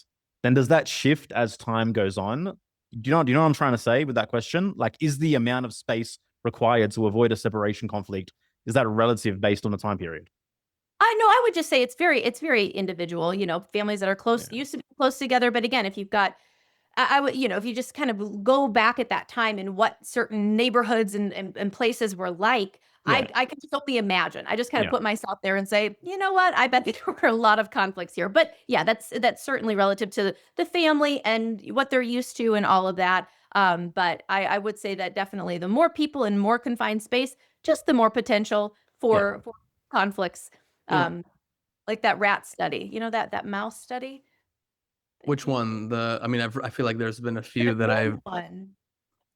then does that shift as time goes on? Do you know what I'm trying to say with that question? Like, is the amount of space required to avoid a separation conflict, is that relative based on the time period? I know, I would just say it's very individual, families that are close, Yeah. used to be close together. But again, if you've got, I would, if you just kind of go back at that time and what certain neighborhoods and places were like, Yeah. I can just only imagine. I just kind of Yeah. put myself there and say, you know what? I bet there were a lot of conflicts here. But yeah, that's certainly relative to the family and what they're used to and all of that. But I would say that definitely the more people in more confined space, just the more potential for conflicts. Yeah. Like that rat study, that mouse study. Which one? I feel like there's been a few An that I've. old one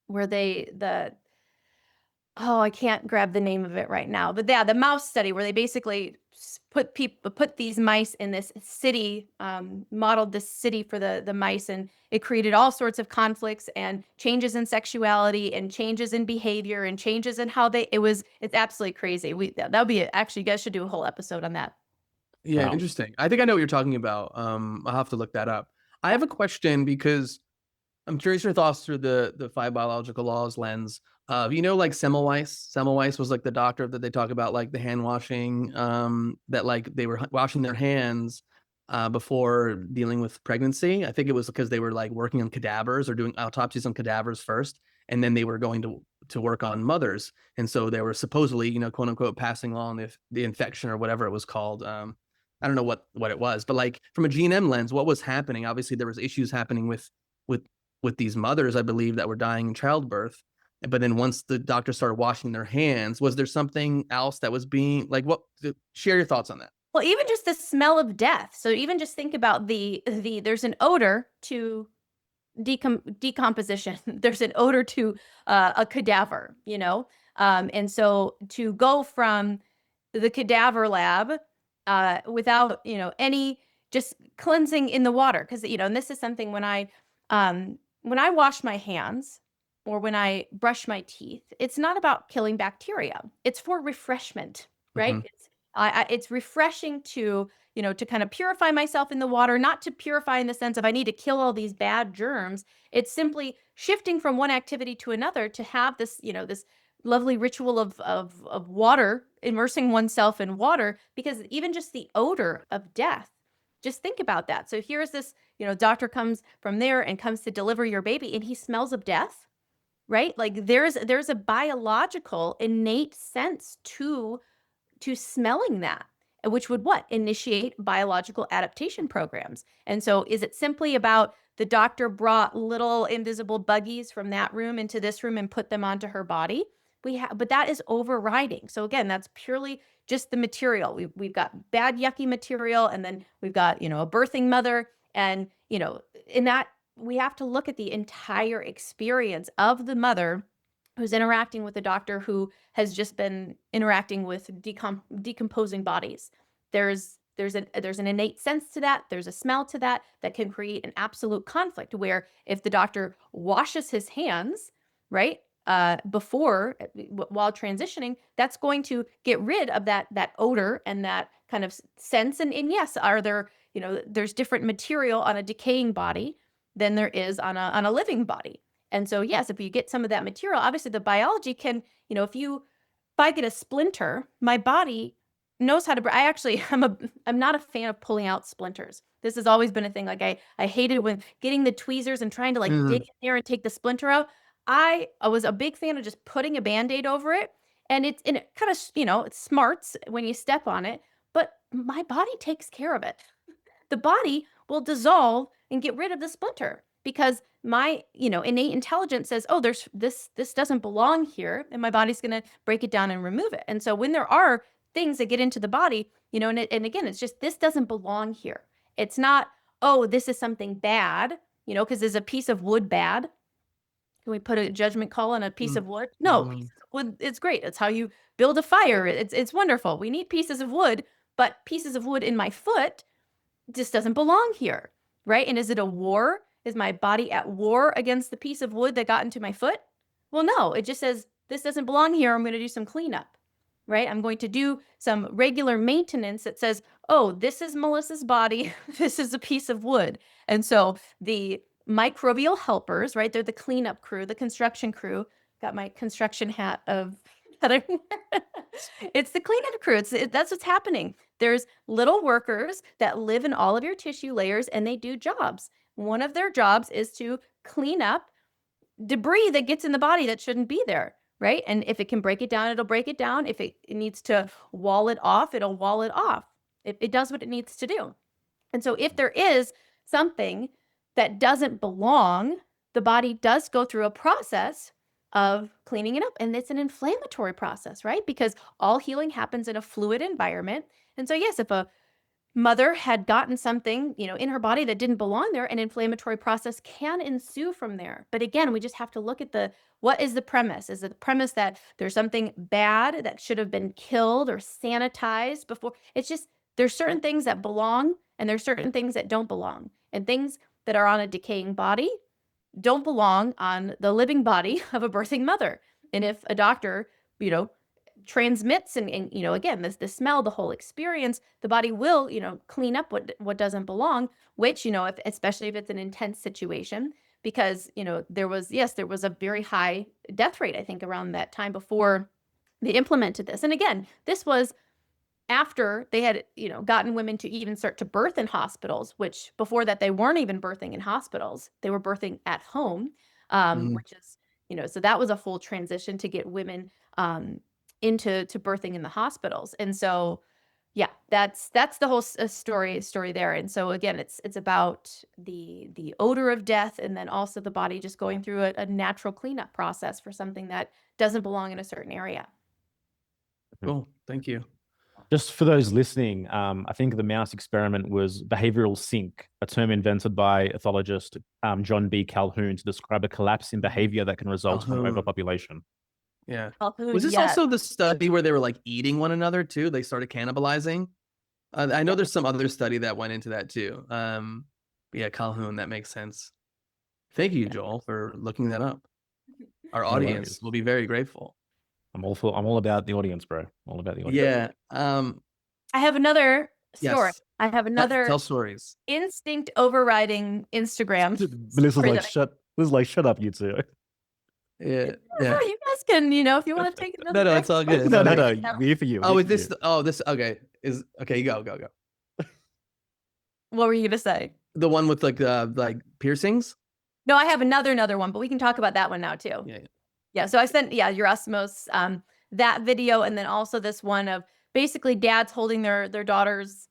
where oh, I can't grab the name of it right now, but yeah, the mouse study where they basically put these mice in this city, modeled this city for the mice, and it created all sorts of conflicts and changes in sexuality and changes in behavior and changes in how it's absolutely crazy. That would be actually, you guys should do a whole episode on that. Yeah, Wow. interesting. I think I know what you're talking about. I'll have to look that up. I have a question because I'm curious your thoughts through the 5 biological laws lens. Like Semmelweis. Semmelweis was like the doctor that they talk about, like the hand washing, that like they were washing their hands before dealing with pregnancy. I think it was because they were like working on cadavers or doing autopsies on cadavers first, and then they were going to work on mothers, and so they were supposedly, quote unquote, passing along the infection or whatever it was called. I don't know what it was, but like from a G&M lens, what was happening? Obviously, there was issues happening with with these mothers, I believe, that were dying in childbirth. But then once the doctors started washing their hands, was there something else that was being like? What? Share your thoughts on that. Well, even just the smell of death. So even just think about the there's an odor to decomposition. There's an odor to a cadaver, and so to go from the cadaver lab without any just cleansing in the water, because and this is something when I wash my hands or when I brush my teeth, it's not about killing bacteria. It's for refreshment, right? Mhm. It's refreshing to to kind of purify myself in the water, not to purify in the sense of I need to kill all these bad germs. It's simply shifting from one activity to another to have this, this lovely ritual of water, immersing oneself in water, because even just the odor of death, just think about that. So here's this, doctor comes from there and comes to deliver your baby and he smells of death, right? Like there's a biological innate sense to smelling that, which would what? Initiate biological adaptation programs. And so is it simply about the doctor brought little invisible buggies from that room into this room and put them onto her body? But that is overriding. So again, that's purely just the material. We've got bad, yucky material, and then we've got, a birthing mother. And, in that, we have to look at the entire experience of the mother who's interacting with a doctor who has just been interacting with decomposing bodies. There's an innate sense to that. There's a smell to that can create an absolute conflict where if the doctor washes his hands, right, before while transitioning, that's going to get rid of that odor and that kind of sense. And yes, are there there's different material on a decaying body than there is on a living body. And so, yes, if you get some of that material, obviously the biology can, if I get a splinter, my body knows how to, I'm not a fan of pulling out splinters. This has always been a thing. Like I hated when getting the tweezers and trying to like dig in there and take the splinter out. I was a big fan of just putting a Band-Aid over it. And it kind of, it smarts when you step on it, but my body takes care of it. The body will dissolve and get rid of the splinter because my, innate intelligence says, oh, there's this doesn't belong here. And my body's going to break it down and remove it. And so when there are things that get into the body, and again, it's just, this doesn't belong here. It's not, oh, this is something bad, because is a piece of wood bad? Can we put a judgment call on a piece of wood? No, piece of wood, it's great. It's how you build a fire. It's wonderful. We need pieces of wood, but pieces of wood in my foot just doesn't belong here, right? And is it a war? Is my body at war against the piece of wood that got into my foot? Well, no, it just says, this doesn't belong here. I'm going to do some cleanup, right? I'm going to do some regular maintenance that says, oh, this is Melissa's body. This is a piece of wood. And so the microbial helpers, right? They're the cleanup crew, the construction crew. Got my construction hat of it's the cleanup crew. That's what's happening. There's little workers that live in all of your tissue layers and they do jobs. One of their jobs is to clean up debris that gets in the body that shouldn't be there, right? And if it can break it down, it'll break it down. If it needs to wall it off, it'll wall it off. It does what it needs to do. And so if there is something that doesn't belong, the body does go through a process of cleaning it up. And it's an inflammatory process, right? Because all healing happens in a fluid environment. And so, yes, if a mother had gotten something, in her body that didn't belong there, an inflammatory process can ensue from there. But again, we just have to look at what is the premise? Is it the premise that there's something bad that should have been killed or sanitized before? It's just, there's certain things that belong and there's certain things that don't belong. And things that are on a decaying body don't belong on the living body of a birthing mother. And if a doctor, transmits and again, the smell, the whole experience, the body will, clean up what doesn't belong, which, especially if it's an intense situation, because, there was a very high death rate, I think, around that time before they implemented this. And again, this was after they had, gotten women to even start to birth in hospitals, which before that they weren't even birthing in hospitals, they were birthing at home, which is, so that was a full transition to get women into birthing in the hospitals. And so, yeah, that's the whole story there. And so again, it's about the odor of death, and then also the body just going through a natural cleanup process for something that doesn't belong in a certain area. Cool. Thank you. Just for those listening, I think the mouse experiment was behavioral sync, a term invented by ethologist John B. Calhoun to describe a collapse in behavior that can result from Calhoun. overpopulation. Yeah. Calhoun, Was this yes. also the study where they were like eating one another too? They started cannibalizing. I know there's some other study that went into that too. But yeah, Calhoun, that makes sense. Thank you, Joel, for looking that up. Our audience worries. will be very grateful. I'm all about the audience, bro. All about the audience. Yeah. I have another story. Yes. I have another Tell stories. instinct overriding Instagram. Melissa's like, shut up, you two. Yeah. Yeah. You guys can, if you want to take another. No, it's all good. No, Okay. we're here for you. Oh, is this? Oh, this. Okay. Okay. Go. What were you gonna say? The one with like piercings. No, I have another one, but we can talk about that one now too. Yeah. So I sent Erasmus that video, and then also this one of basically dads holding their daughters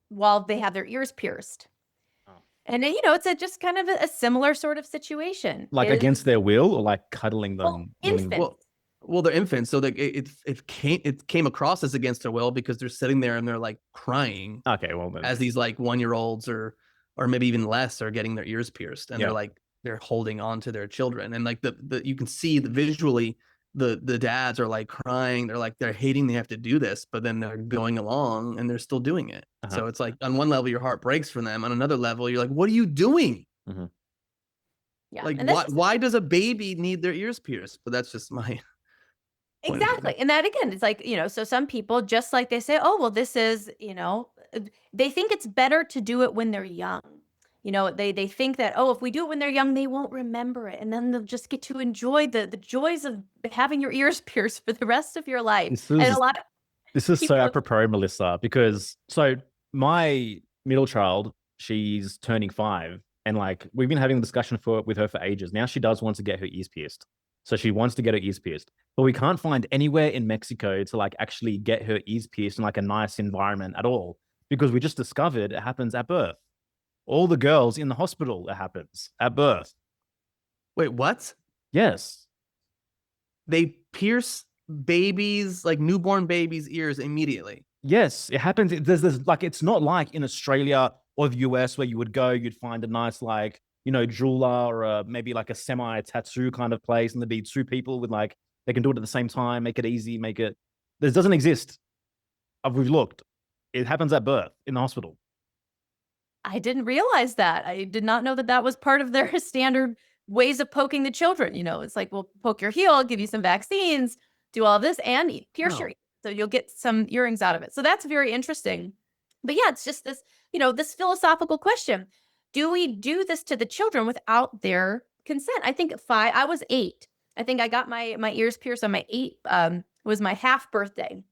while they have their ears pierced. And it's just kind of a similar sort of situation. Like against their will, or like cuddling them? Infants. Well, they're infants, so it came across as against their will because they're sitting there and they're like crying. Okay, well then. As these like 1-year-olds or maybe even less are getting their ears pierced, and they're holding on to their children, and like the you can see visually the dads are like crying. They're hating they have to do this, but then they're going along and they're still doing it. So it's like on one level your heart breaks for them, on another level you're like, what are you doing? Yeah. Like why does a baby need their ears pierced? But that's just my exactly. And that again, it's like, so some people, just like they say, oh well, this is, they think it's better to do it when they're young. They think that, oh, if we do it when they're young, they won't remember it, and then they'll just get to enjoy the joys of having your ears pierced for the rest of your life. This is so apropos, Melissa, because my middle child, she's turning 5, and like we've been having a discussion with her for ages. Now she does want to get her ears pierced. So she wants to get her ears pierced, but we can't find anywhere in Mexico to like actually get her ears pierced in like a nice environment at all, because we just discovered it happens at birth. All the girls in the hospital, it happens at birth. Wait, what? Yes. They pierce babies, like newborn babies' ears immediately. Yes, it happens. There's like, it's not like in Australia or the US where you would go, you'd find a nice like, jeweler or maybe like a semi-tattoo kind of place, and there'd be 2 people with like, they can do it at the same time, make it easy, this doesn't exist. We've looked. It happens at birth in the hospital. I didn't realize that. I did not know that was part of their standard ways of poking the children. It's like, we'll poke your heel, give you some vaccines, do all this, and pierce your ear. So you'll get some earrings out of it. So that's very interesting. But yeah, it's just this, this philosophical question. Do we do this to the children without their consent? I think I was 8. I think I got my ears pierced on my 8, was my half birthday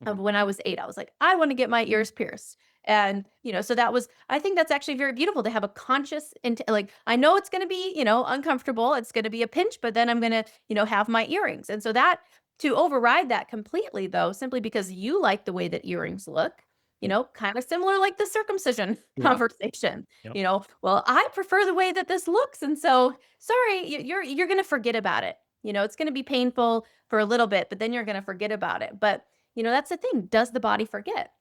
of when I was 8. I was like, I want to get my ears pierced. And, so I think that's actually very beautiful to have a conscious, like, I know it's going to be, uncomfortable. It's going to be a pinch, but then I'm going to, have my earrings. And so to override that completely, though, simply because you like the way that earrings look, kind of similar like the circumcision conversation, well, I prefer the way that this looks. And so, sorry, you're going to forget about it. It's going to be painful for a little bit, but then you're going to forget about it. But, that's the thing. Does the body forget?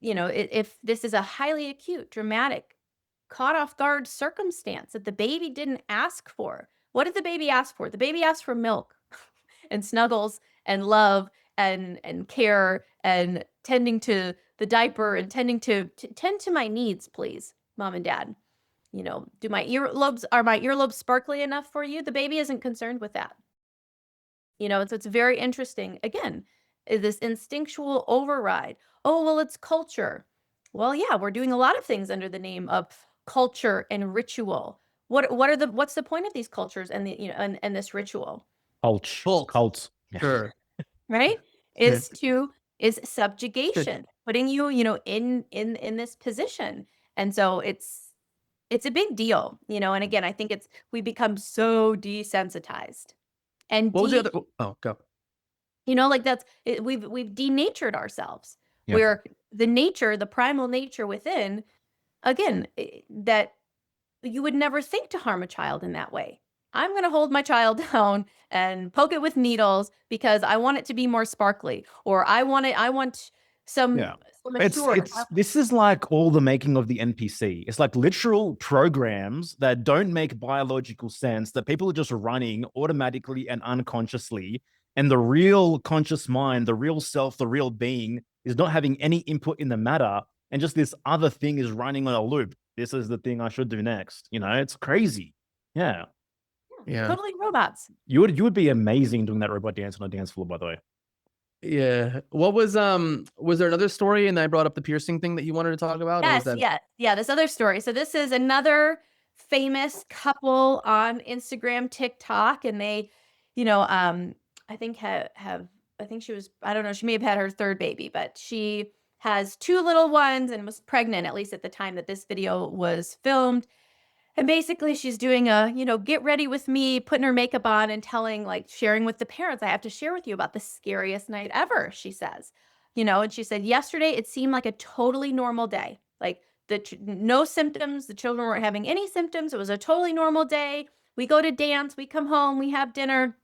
If this is a highly acute, dramatic, caught off guard circumstance that the baby didn't ask for, what did the baby ask for? The baby asked for milk and snuggles and love and care and tending to the diaper and tend to my needs, please, mom and dad. Are my earlobes sparkly enough for you? The baby isn't concerned with that. So it's very interesting. Again, this instinctual override. Oh, well, it's culture. Well, yeah, we're doing a lot of things under the name of culture and ritual. What's the point of these cultures and and this ritual? Cults. Sure. Right? Is to is subjugation, putting you, in this position. And so it's a big deal, and again, I think we become so desensitized and What was the other? Oh, go. like we've denatured ourselves, Yeah. where the primal nature within, again, that you would never think to harm a child in that way. I'm going to hold my child down and poke it with needles because I want it to be more sparkly, or I want some Yeah. assurance. This is like all the making of the NPC. It's like literal programs that don't make biological sense, that people are just running automatically and unconsciously. And the real conscious mind, the real self, the real being is not having any input in the matter. And just this other thing is running on a loop. This is the thing I should do next. It's crazy. Yeah. Yeah. Totally robots. You would be amazing doing that robot dance on a dance floor, by the way. Yeah. What was there another story and I brought up the piercing thing that you wanted to talk about? Or was Yes, that... yeah, this other story. So this is another famous couple on Instagram, TikTok, and they, I think I think I don't know, she may have had her third baby, but she has 2 little ones and was pregnant, at least at the time that this video was filmed. And basically she's doing a, get ready with me, putting her makeup on and sharing with the parents, I have to share with you about the scariest night ever, she says. And she said, yesterday it seemed like a totally normal day. Like no symptoms, the children weren't having any symptoms. It was a totally normal day. We go to dance, we come home, we have dinner,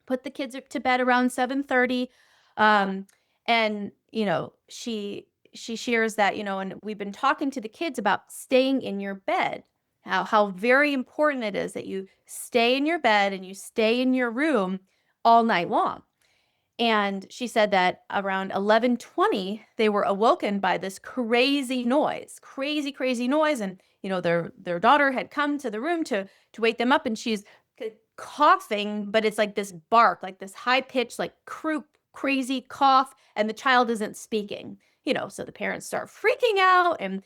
put the kids to bed around 7:30. And, she shares that, and we've been talking to the kids about staying in your bed. How very important it is that you stay in your bed and you stay in your room all night long. And she said that around 11:20, they were awoken by this crazy noise. And, their daughter had come to the room to wake them up, and she's coughing, but it's like this bark, like this high pitched, like crazy cough, and the child isn't speaking. So the parents start freaking out and,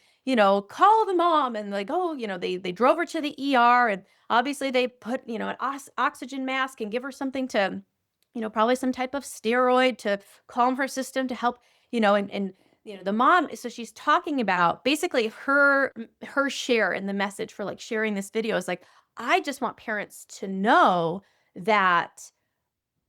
call the mom, and they drove her to the ER, and obviously they put, an oxygen mask and give her something to, probably some type of steroid to calm her system to help, and the mom, so she's talking about basically her share in the message for sharing this video is I just want parents to know that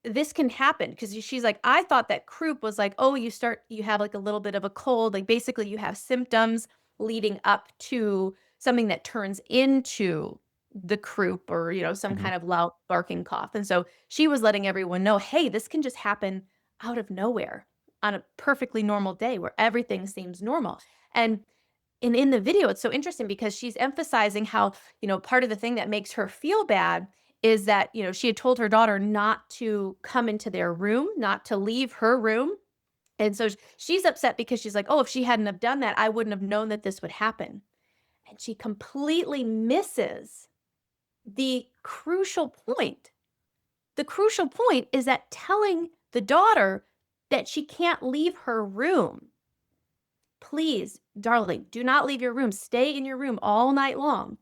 this can happen, because she's like, I thought that croup was oh, you have a little bit of a cold, basically you have symptoms leading up to something that turns into the croup, or some kind of loud barking cough. And so she was letting everyone know, hey, this can just happen out of nowhere on a perfectly normal day where everything seems normal. And in the video, it's so interesting because she's emphasizing how, part of the thing that makes her feel bad is that, she had told her daughter not to come into their room, not to leave her room. And so she's upset because she's like, oh, if she hadn't have done that, I wouldn't have known that this would happen. And she completely misses the crucial point. The crucial point is that telling the daughter that she can't leave her room. Please, darling, do not leave your room. Stay in your room all night long.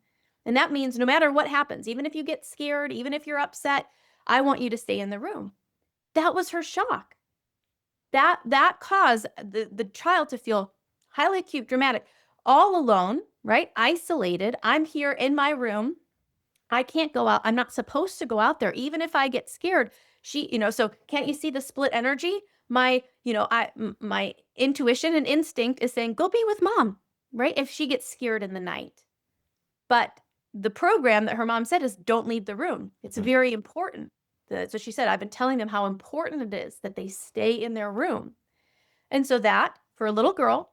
And that means no matter what happens, even if you get scared, even if you're upset, I want you to stay in the room. That was her shock. That caused the child to feel highly acute, dramatic, all alone, right? Isolated. I'm here in my room. I can't go out. I'm not supposed to go out there. Even if I get scared, so can't you see the split energy? My intuition and instinct is saying, go be with mom, right? If she gets scared in the night. But the program that her mom said is don't leave the room. It's very important. So she said, I've been telling them how important it is that they stay in their room. And so that, for a little girl,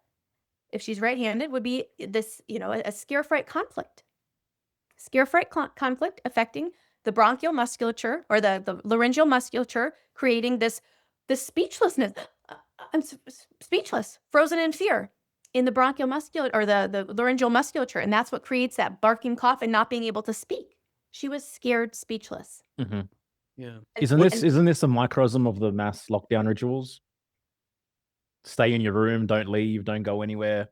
if she's right-handed, would be this, a scare-fright conflict. Scare-fright conflict affecting the bronchial musculature, or the laryngeal musculature, creating this speechlessness. I'm speechless, frozen in fear in the bronchial musculature, or the laryngeal musculature. And that's what creates that barking cough and not being able to speak. She was scared, speechless. Mm-hmm. Yeah. Isn't this a microcosm of the mass lockdown rituals? Stay in your room, don't leave, don't go anywhere.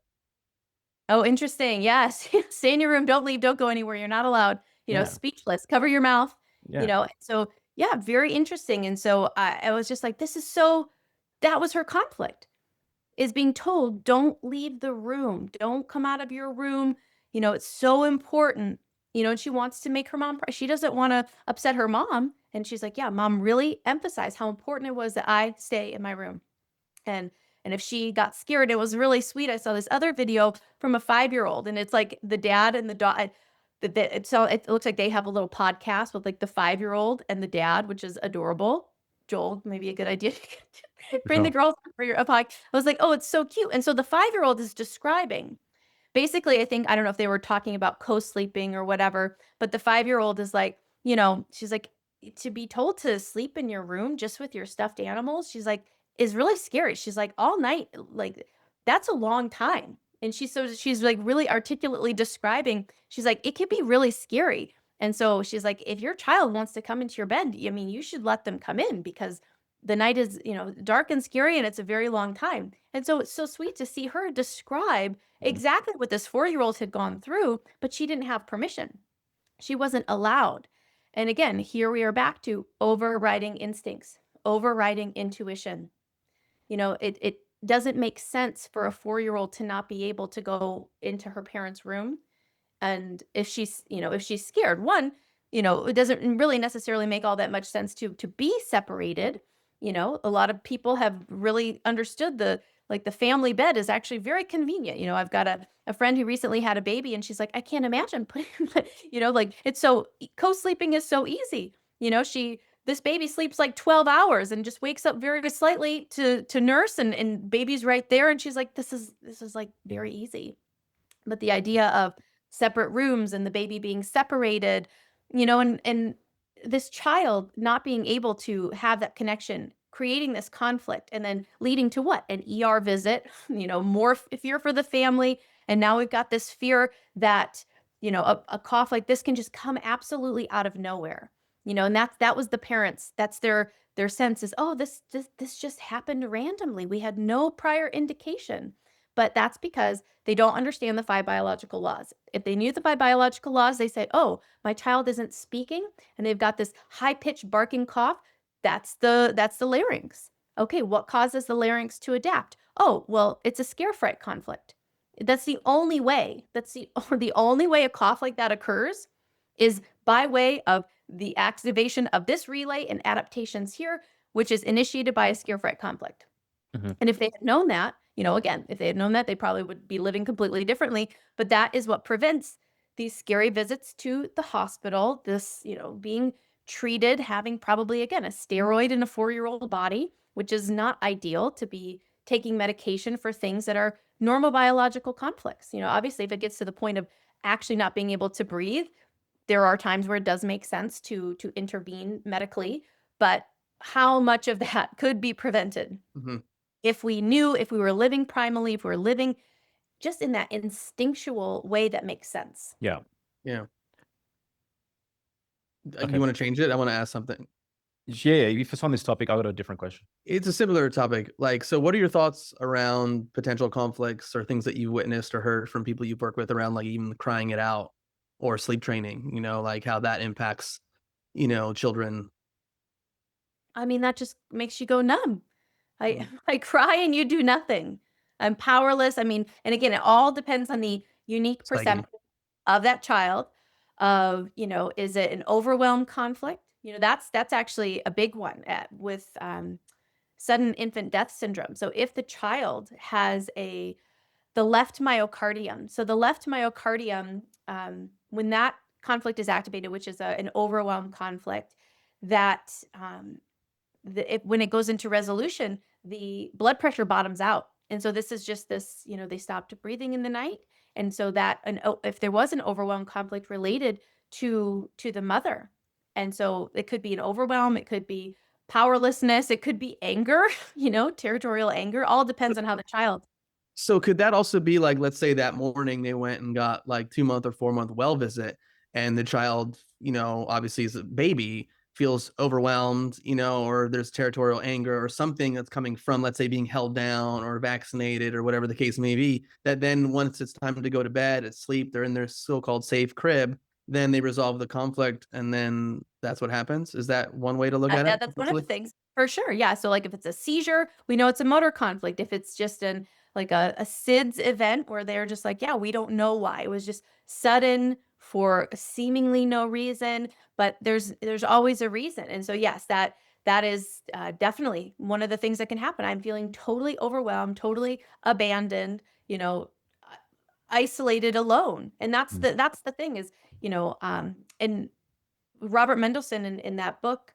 Oh, interesting. Yes. Stay in your room, don't leave, don't go anywhere. You're not allowed, speechless, cover your mouth, So yeah, very interesting. And so I was just like, that was her conflict. is being told, don't leave the room, don't come out of your room. It's so important. And she wants to make her mom, she doesn't want to upset her mom. And she's like, yeah, mom really emphasized how important it was that I stay in my room. And if she got scared, it was really sweet. I saw this other video from a 5-year-old, and it's like the dad and the daughter. So it looks like they have a little podcast with like the 5-year-old and the dad, which is adorable. Joel, maybe a good idea. Bring the girls for your podcast. I was like, oh, it's so cute. And so the 5-year-old is describing. Basically, I don't know if they were talking about co-sleeping or whatever, but the 5-year-old is like, she's like, to be told to sleep in your room just with your stuffed animals, she's like, is really scary. She's like, all night, like, that's a long time. And she's like really articulately describing, she's like, it can be really scary. And so she's like, if your child wants to come into your bed, I mean, you should let them come in, because the night is, dark and scary, and it's a very long time. And so it's so sweet to see her describe exactly what this 4-year-old had gone through, but she didn't have permission. She wasn't allowed. And again, here we are back to overriding instincts, overriding intuition. It doesn't make sense for a 4-year-old to not be able to go into her parents' room. And if she's scared, one, it doesn't really necessarily make all that much sense to be separated. A lot of people have really understood the family bed is actually very convenient. I've got a friend who recently had a baby, and she's like, I can't imagine putting, it's so, co-sleeping is so easy. This baby sleeps like 12 hours and just wakes up very slightly to nurse, and baby's right there. And she's like, this is like very easy. But the idea of separate rooms and the baby being separated, and this child not being able to have that connection, creating this conflict, and then leading to what? An ER visit, more fear for the family. And now we've got this fear that, a cough like this can just come absolutely out of nowhere. And that was the parents. That's their sense is, oh, this just happened randomly. We had no prior indication. But that's because they don't understand the 5 biological laws. If they knew the 5 biological laws, they say, oh, my child isn't speaking and they've got this high-pitched barking cough. That's the larynx. Okay, what causes the larynx to adapt? Oh, well, it's a scare-fright conflict. That's the only way. That's the only way a cough like that occurs is by way of the activation of this relay and adaptations here, which is initiated by a scare-fright conflict. And if they had known that, again, if they had known that, they probably would be living completely differently. But that is what prevents these scary visits to the hospital, this, being treated, having probably, again, a steroid in a 4-year-old body, which is not ideal to be taking medication for things that are normal biological conflicts. Obviously, if it gets to the point of actually not being able to breathe, there are times where it does make sense to intervene medically. But how much of that could be prevented? If we were living primally, if we were living just in that instinctual way that makes sense. Yeah. Yeah. Okay. You want to change it? I want to ask something. Yeah, if it's on this topic, I got a different question. It's a similar topic. So what are your thoughts around potential conflicts or things that you've witnessed or heard from people you've worked with around like even crying it out or sleep training, like how that impacts, children? I mean, that just makes you go numb. I cry and you do nothing. I'm powerless. I mean, and again, it all depends on the unique perception of that child of, is it an overwhelmed conflict? That's actually a big one with sudden infant death syndrome. So if the child has the left myocardium, so the left myocardium, when that conflict is activated, which is an overwhelmed conflict, that when it goes into resolution, the blood pressure bottoms out. And so this is just this, they stopped breathing in the night. And so that, if there was an overwhelmed conflict related to the mother, and so it could be an overwhelm, it could be powerlessness, it could be anger, territorial anger, all depends on how the child. So could that also be like, let's say that morning they went and got like 2-month or 4-month well visit, and the child, obviously is a baby, feels overwhelmed, or there's territorial anger or something that's coming from, let's say, being held down or vaccinated or whatever the case may be, that then once it's time to go to bed, it's sleep, they're in their so-called safe crib, then they resolve the conflict, and then that's what happens. Is that one way to look at it? That's one of the Hopefully? things for sure. Yeah. So like if it's a seizure, we know it's a motor conflict. If it's just like a SIDS event where they're just like, yeah, we don't know why. It was just sudden for seemingly no reason, but there's always a reason. And so yes, that is definitely one of the things that can happen. I'm feeling totally overwhelmed, totally abandoned, isolated, alone. And that's the thing is, and Robert Mendelsohn in that book,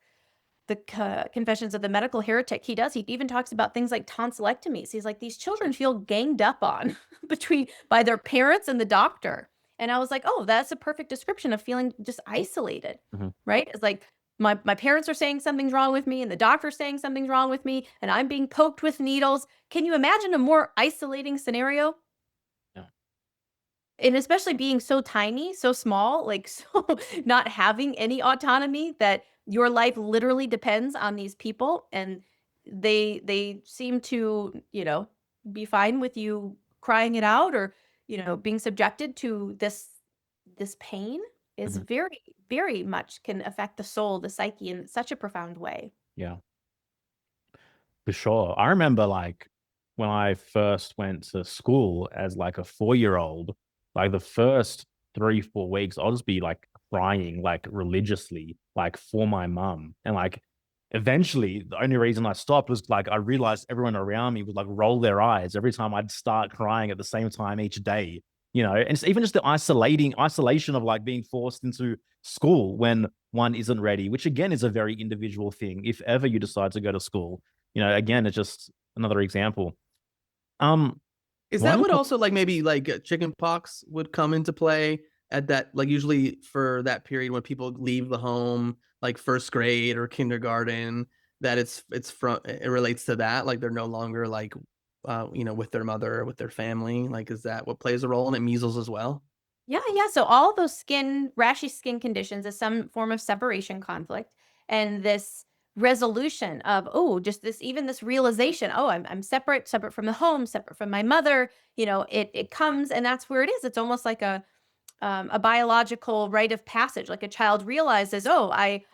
the Confessions of the Medical Heretic, he even talks about things like tonsillectomies. He's like, these children feel ganged up on by their parents and the doctor. And I was like, oh, that's a perfect description of feeling just isolated, right? It's like my parents are saying something's wrong with me and the doctor's saying something's wrong with me and I'm being poked with needles. Can you imagine a more isolating scenario? Yeah. And especially being so tiny, so small, like so not having any autonomy, that your life literally depends on these people, and they seem to, be fine with you crying it out, or, being subjected to this pain is Mhm. very, very much can affect the soul, the psyche in such a profound way. Yeah, for sure. I remember like when I first went to school as like a 4-year-old, like the first 3, 4 weeks, I'll just be like crying like religiously, like for my mum. And like eventually the only reason I stopped was like I realized everyone around me would like roll their eyes every time I'd start crying at the same time each day. And it's even just the isolation of like being forced into school when one isn't ready, which again is a very individual thing. If ever you decide to go to school, again, it's just another example. Is that One, what also like maybe like chicken pox would come into play at that, like usually for that period when people leave the home, like first grade or kindergarten, that it relates to that, like they're no longer like with their mother or with their family. Like, is that what plays a role in it? Measles as well? Yeah, yeah. So all those rashy skin conditions is some form of separation conflict. And this resolution of, oh, just even this realization, oh, I'm separate from the home, separate from my mother, it comes, and that's where it is. It's almost like a biological rite of passage. Like a child realizes, oh,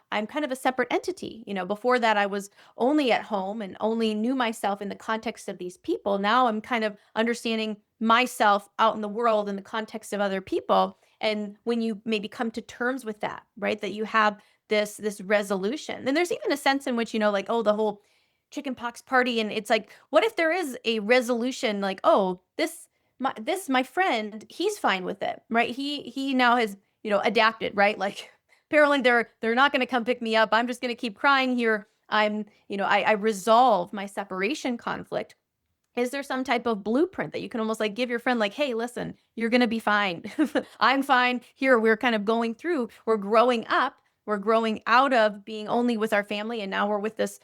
I'm kind of a separate entity. Before that, I was only at home and only knew myself in the context of these people. Now I'm kind of understanding myself out in the world in the context of other people. And when you maybe come to terms with that, right, that you have this resolution, then there's even a sense in which, like, oh, the whole chickenpox party, and it's like, what if there is a resolution, like, oh, my friend, he's fine with it, right? He now has, adapted, right? Like, apparently they're not going to come pick me up. I'm just going to keep crying here. I resolve my separation conflict. Is there some type of blueprint that you can almost like give your friend, like, hey, listen, you're going to be fine. I'm fine here. We're kind of going through, we're growing up, we're growing out of being only with our family. And now we're with this,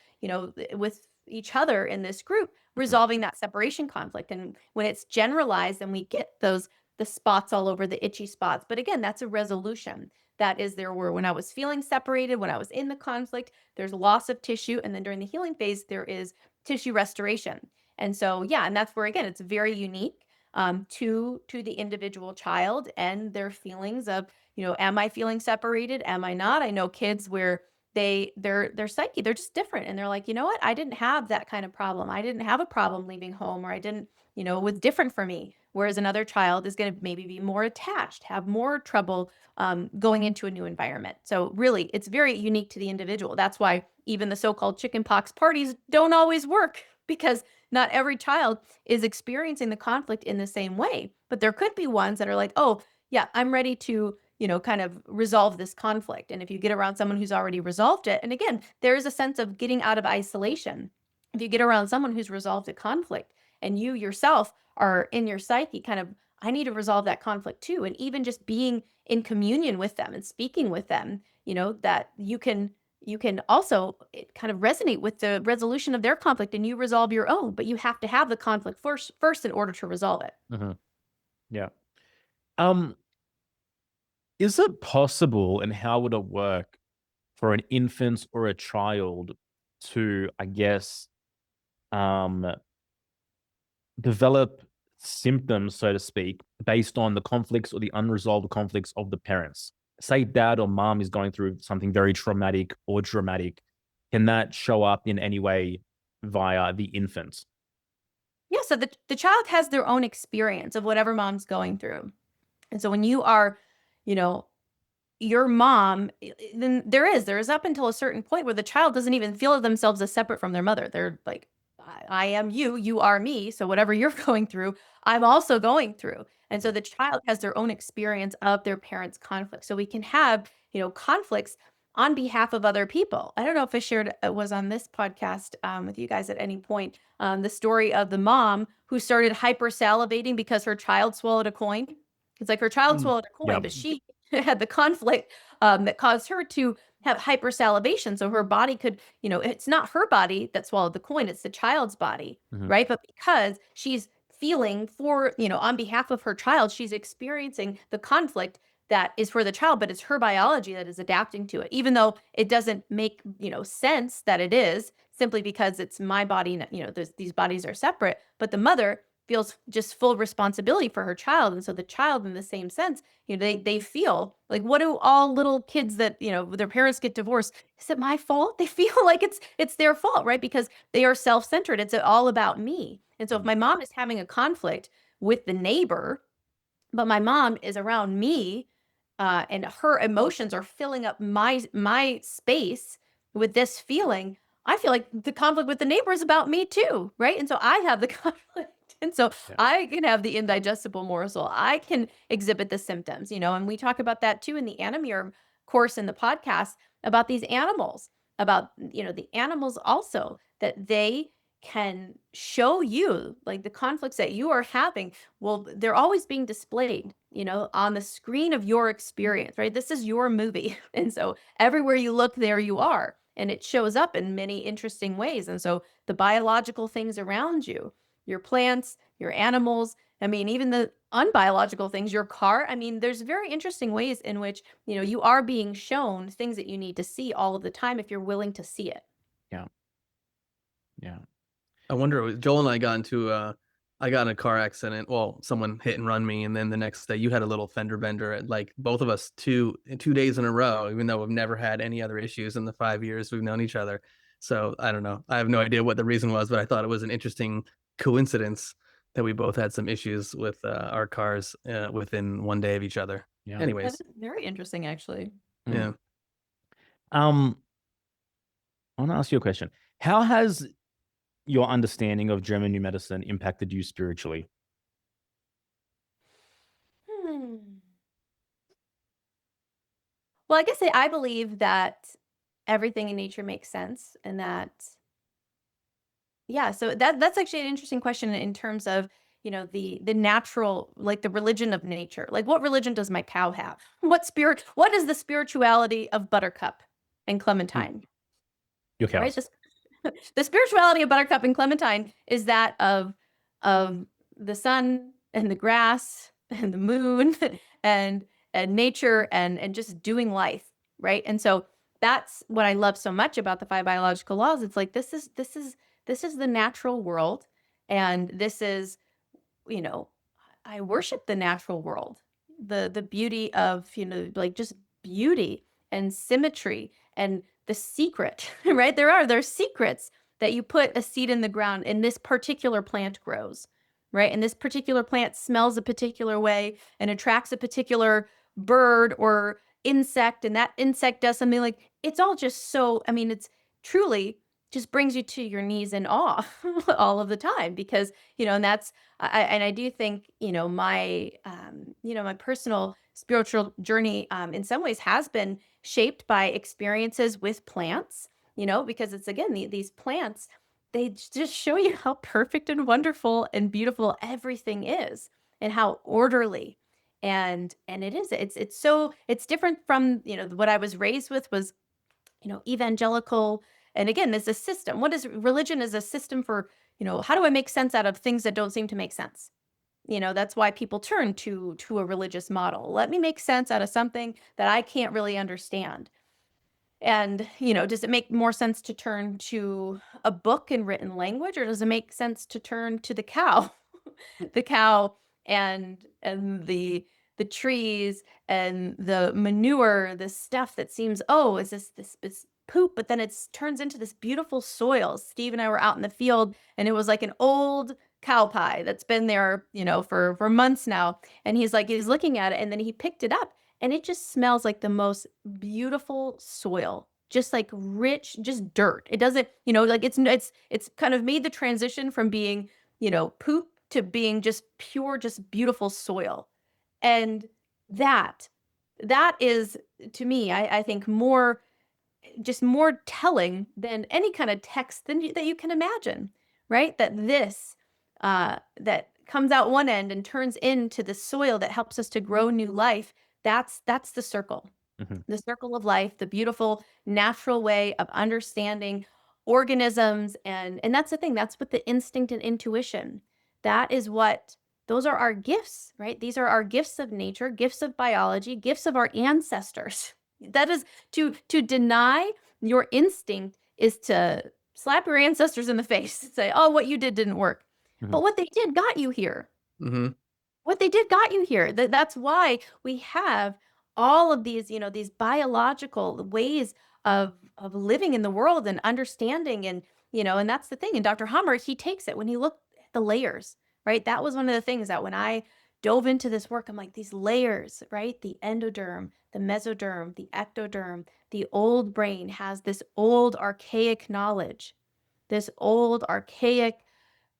with each other in this group, resolving that separation conflict. And when it's generalized, then we get the spots all over, the itchy spots. But again, that's a resolution. That is, there were, when I was feeling separated, when I was in the conflict, there's loss of tissue. And then during the healing phase, there is tissue restoration. And so, yeah, and that's where, again, it's very unique to the individual child and their feelings of, am I feeling separated? Am I not? I know kids where their psyche, they're just different. And they're like, you know what? I didn't have that kind of problem. I didn't have a problem leaving home, or I didn't, it was different for me. Whereas another child is going to maybe be more attached, have more trouble going into a new environment. So really, it's very unique to the individual. That's why even the so-called chickenpox parties don't always work, because not every child is experiencing the conflict in the same way. But there could be ones that are like, oh, yeah, I'm ready to, kind of resolve this conflict. And if you get around someone who's already resolved it, and again, there is a sense of getting out of isolation. If you get around someone who's resolved a conflict and you yourself are in your psyche kind of, I need to resolve that conflict too. And even just being in communion with them and speaking with them, that you can also kind of resonate with the resolution of their conflict, and you resolve your own, but you have to have the conflict first in order to resolve it. Yeah. Um, is it possible, and how would it work for an infant or a child to, I guess, um, develop symptoms, so to speak, based on the conflicts or the unresolved conflicts of the parents? say dad or mom is going through something very traumatic or dramatic, can that show up in any way via the infant? Yeah, so the child has their own experience of whatever mom's going through. And so when you are, you know, your mom, then there is up until a certain point where the child doesn't even feel themselves as separate from their mother. They're like, I am you, you are me. So whatever you're going through, I'm also going through. And so the child has their own experience of their parents' conflict. So we can have, conflicts on behalf of other people. I don't know if I shared was on this podcast with you guys at any point, the story of the mom who started hyper salivating because her child swallowed a coin. It's like her child Mm. swallowed a coin, Yep. but she had the conflict that caused her to have hypersalivation. So her body could, it's not her body that swallowed the coin, it's the child's body, Mhm. right? But because she's feeling for, on behalf of her child, she's experiencing the conflict that is for the child, but it's her biology that is adapting to it, even though it doesn't make, sense that it is, simply because it's my body, these bodies are separate, but the mother feels just full responsibility for her child. And so the child, in the same sense, they feel like, what do all little kids that, their parents get divorced? Is it my fault? They feel like it's their fault, right? Because they are self-centered. It's all about me. And so if my mom is having a conflict with the neighbor, but my mom is around me, and her emotions are filling up my space with this feeling, I feel like the conflict with the neighbor is about me too, right? And so I have the conflict, and so Yeah. I can have the indigestible morsel. I can exhibit the symptoms, and we talk about that too in the Animere course in the podcast about these animals, about the animals also, that they can show you like the conflicts that you are having. Well, they're always being displayed, on the screen of your experience, right? This is your movie. And so everywhere you look, there you are. And it shows up in many interesting ways. And so the biological things around you, your plants, your animals, I mean, even the unbiological things, your car, I mean, there's very interesting ways in which, you are being shown things that you need to see all of the time if you're willing to see it. Yeah. Yeah. I wonder, Joel and I I got in a car accident. Well, someone hit and run me, and then the next day you had a little fender bender. At like both of us 2 days in a row, even though we've never had any other issues in the 5 years we've known each other. So I don't know. I have no idea what the reason was, but I thought it was an interesting coincidence that we both had some issues with our cars within 1 day of each other. Yeah. That Anyways, is very interesting, actually. yeah. I want to ask you a question. How has your understanding of German new medicine impacted you spiritually? Well, I guess I believe that everything in nature makes sense, and that, yeah, so that's actually an interesting question in terms of, the natural, like the religion of nature. Like, what religion does my cow have? What is the spirituality of Buttercup and Clementine? Your Right? cows. The spirituality of Buttercup and Clementine is that of the sun and the grass and the moon and nature and just doing life, right? And so that's what I love so much about the five biological laws. It's like this is the natural world, and this is, you know, I worship the natural world, the beauty of, like just beauty and symmetry and the secret, right? There's secrets that you put a seed in the ground and this particular plant grows, right? And this particular plant smells a particular way and attracts a particular bird or insect, and that insect does something, like it's all just so, I mean, it's truly just brings you to your knees in awe all of the time, because, and that's, I do think, my personal spiritual journey, in some ways has been shaped by experiences with plants, because it's, again, these plants, they just show you how perfect and wonderful and beautiful everything is, and how orderly. And it is, it's different from, what I was raised with was, evangelical. And again, there's a system. What is religion? Is a system for, how do I make sense out of things that don't seem to make sense? That's why people turn to a religious model. Let me make sense out of something that I can't really understand. And, does it make more sense to turn to a book in written language, or does it make sense to turn to the cow, the cow and the trees and the manure, the stuff that seems, oh, is this poop, but then it turns into this beautiful soil. Steve and I were out in the field, and it was like an old cow pie that's been there, for months now. And he's looking at it, and then he picked it up, and it just smells like the most beautiful soil, just like rich, just dirt. It doesn't, it's kind of made the transition from being, poop to being just pure, just beautiful soil. And that is, to me, I think more telling than any kind of text that you can imagine, right? That this that comes out one end and turns into the soil that helps us to grow new life. That's the circle. The circle of life, the beautiful natural way of understanding organisms. And that's the thing. That's what the instinct and intuition, those are our gifts, right? These are our gifts of nature, gifts of biology, gifts of our ancestors. That is, to deny your instinct is to slap your ancestors in the face and say, oh, what you did didn't work. But what they did got you here. What they did got you here. That's why we have all of these, these biological ways of living in the world and understanding. And, and that's the thing. And Dr. Hammer, he takes it when he looked at the layers, right? That was one of the things that when I dove into this work, I'm like, these layers, right? The endoderm, the mesoderm, the ectoderm, the old brain has this old archaic knowledge, this old archaic